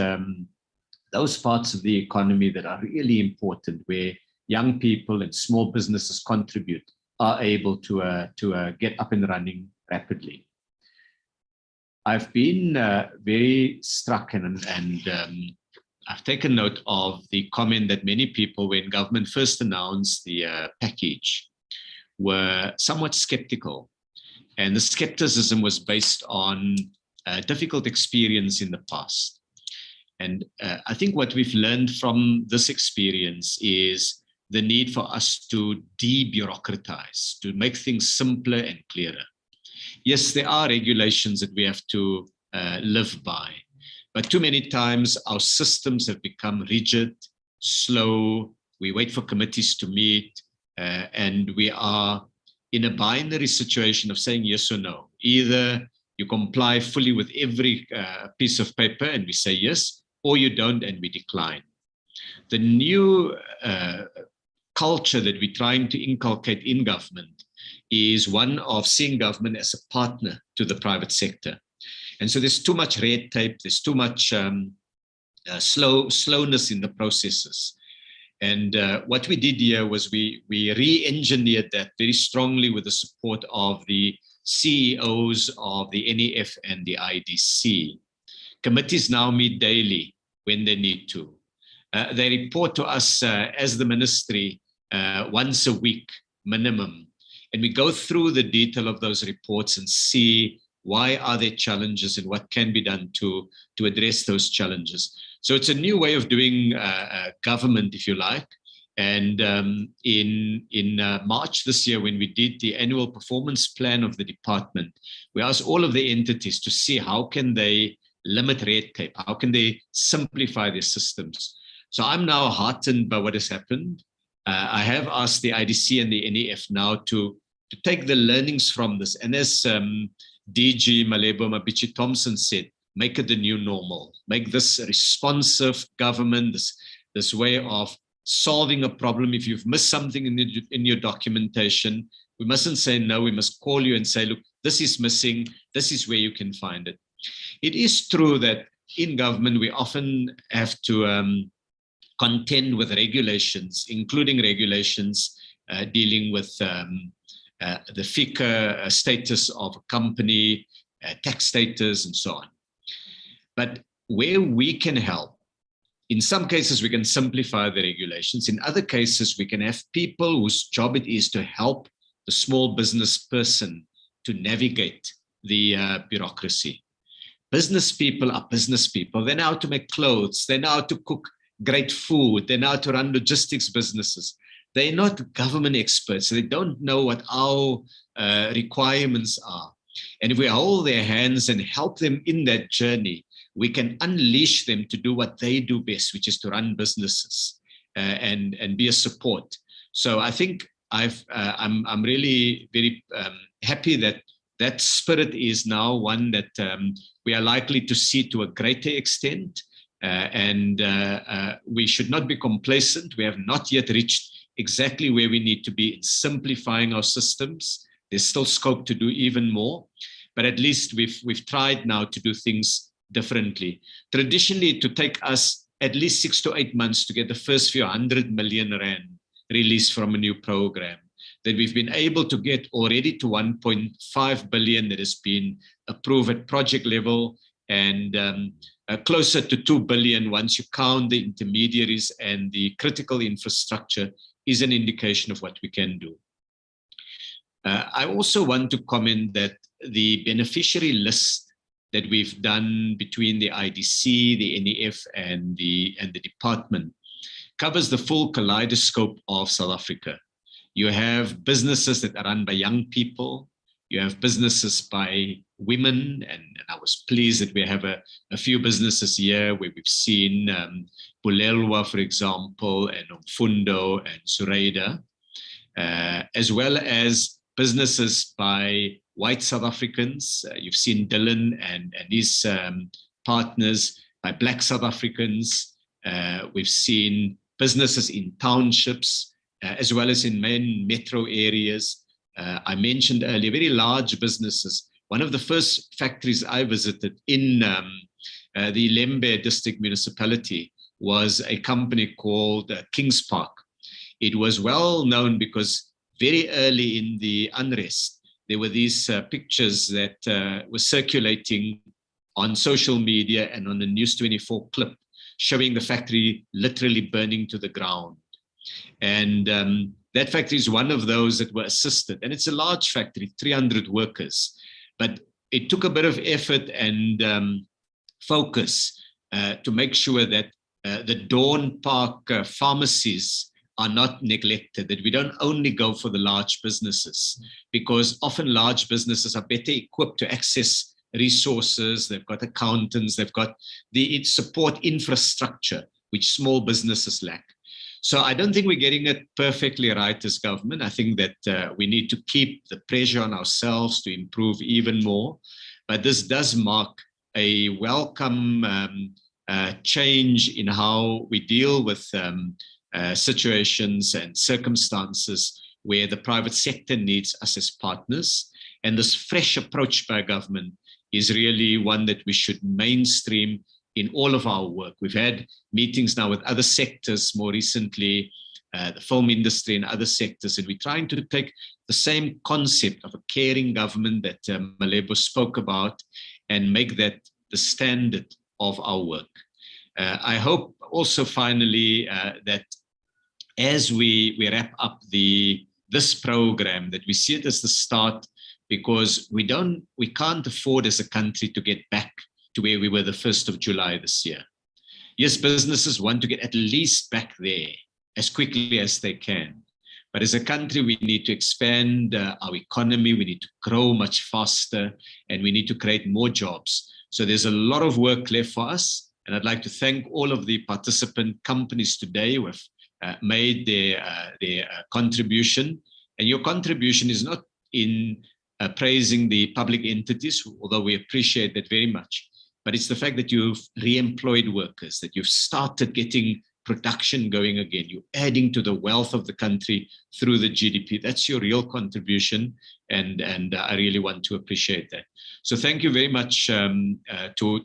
those parts of the economy that are really important, where young people and small businesses contribute, are able to get up and running rapidly. I've been very struck and I've taken note of the comment that many people, when government first announced the package, were somewhat skeptical. And the skepticism was based on difficult experience in the past. And I think what we've learned from this experience is the need for us to de-bureaucratize, to make things simpler and clearer. Yes, there are regulations that we have to live by, but too many times our systems have become rigid, slow. We wait for committees to meet, and we are in a binary situation of saying yes or no. Either you comply fully with every piece of paper and we say yes, or you don't and we decline. The new culture that we're trying to inculcate in government is one of seeing government as a partner to the private sector. And so there's too much red tape, there's too much slowness in the processes. And what we did here was we re-engineered that very strongly with the support of the CEOs of the NEF and the IDC. Committees now meet daily when they need to. They report to us as the ministry once a week minimum. And we go through the detail of those reports and see why are there challenges and what can be done to address those challenges. So it's a new way of doing government, if you like. And in March this year, when we did the annual performance plan of the department, we asked all of the entities to see how can they limit red tape, how can they simplify their systems. So I'm now heartened by what has happened. I have asked the IDC and the NEF now to take the learnings from this. And as DG Malebo Mabichi Thompson said, make it the new normal. Make this a responsive government, this way of solving a problem. If you've missed something in your documentation, we mustn't say no, we must call you and say, look, this is missing, this is where you can find it. It is true that in government, we often have to contend with regulations, including regulations dealing with the FICA status of a company, tax status, and so on. But where we can help, in some cases, we can simplify the regulations. In other cases, we can have people whose job it is to help the small business person to navigate the bureaucracy. Business people are business people. They know how to make clothes. They know how to cook great food. They know how to run logistics businesses. they're not government experts. They don't know what our requirements are. And if we hold their hands and help them in that journey, we can unleash them to do what they do best, which is to run businesses and be a support. So I think I'm really very happy that that spirit is now one that we are likely to see to a greater extent. And we should not be complacent. We have not yet reached exactly where we need to be in simplifying our systems. There's still scope to do even more, but at least we've tried now to do things differently. Traditionally, it would take us at least 6 to 8 months to get the first few 100 million rand released from a new program. That we've been able to get already to 1.5 billion that has been approved at project level, and closer to 2 billion once you count the intermediaries and the critical infrastructure is an indication of what we can do. I also want to comment that the beneficiary list that we've done between the IDC, the NEF, and the department covers the full kaleidoscope of South Africa. You have businesses that are run by young people. You have businesses by women, and I was pleased that we have a few businesses here where we've seen Bulelwa, for example, and Mfundo and Sureida, as well as businesses by white South Africans. You've seen Dylan and his partners, by Black South Africans. We've seen businesses in townships, as well as in main metro areas. I mentioned earlier, very large businesses. One of the first factories I visited in the Lembe district municipality was a company called Kings Park. It was well known because very early in the unrest, there were these pictures that were circulating on social media and on the News 24 clip, showing the factory literally burning to the ground. And that factory is one of those that were assisted. And it's a large factory, 300 workers. But it took a bit of effort and focus to make sure that the Dawn Park pharmacies are not neglected, that we don't only go for the large businesses, because often large businesses are better equipped to access resources. They've got accountants, they've got the support infrastructure, which small businesses lack. So I don't think we're getting it perfectly right as government. I think that we need to keep the pressure on ourselves to improve even more. But this does mark a welcome change in how we deal with situations and circumstances where the private sector needs us as partners. And this fresh approach by government is really one that we should mainstream in all of our work. We've had meetings now with other sectors more recently, the film industry and other sectors, and we're trying to take the same concept of a caring government that Malebo spoke about and make that the standard of our work. I hope also finally that as we wrap up this program, that we see it as the start, because we can't afford as a country to get back to where we were the 1st of July this year. Yes, businesses want to get at least back there as quickly as they can. But as a country, we need to expand our economy, we need to grow much faster, and we need to create more jobs. So there's a lot of work left for us. And I'd like to thank all of the participant companies today who have made their contribution. And your contribution is not in praising the public entities, although we appreciate that very much. But it's the fact that you've re-employed workers, that you've started getting production going again. You're adding to the wealth of the country through the GDP. That's your real contribution, and I really want to appreciate that. So thank you very much to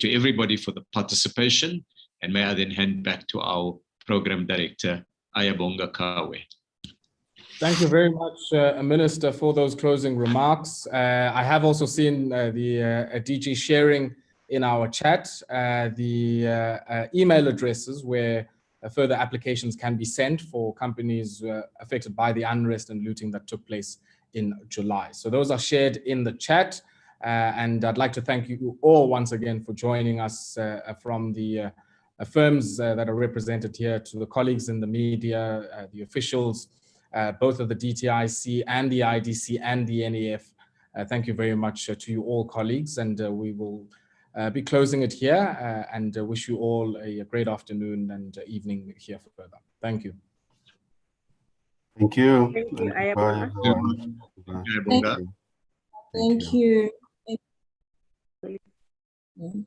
everybody for the participation, and may I then hand back to our program director, Ayabonga Kawe. Thank you very much, Minister, for those closing remarks. I have also seen the DG sharing in our chat the email addresses where further applications can be sent for companies affected by the unrest and looting that took place in July. So those are shared in the chat. And I'd like to thank you all once again for joining us from the firms that are represented here, to the colleagues in the media, the officials, both of the DTIC and the IDC and the NEF. Thank you very much to you all, colleagues, and we will be closing it here and wish you all a great afternoon and evening here further. Thank you. Thank you. Thank you, Bye, everyone. Bye. Thank you. Thank you.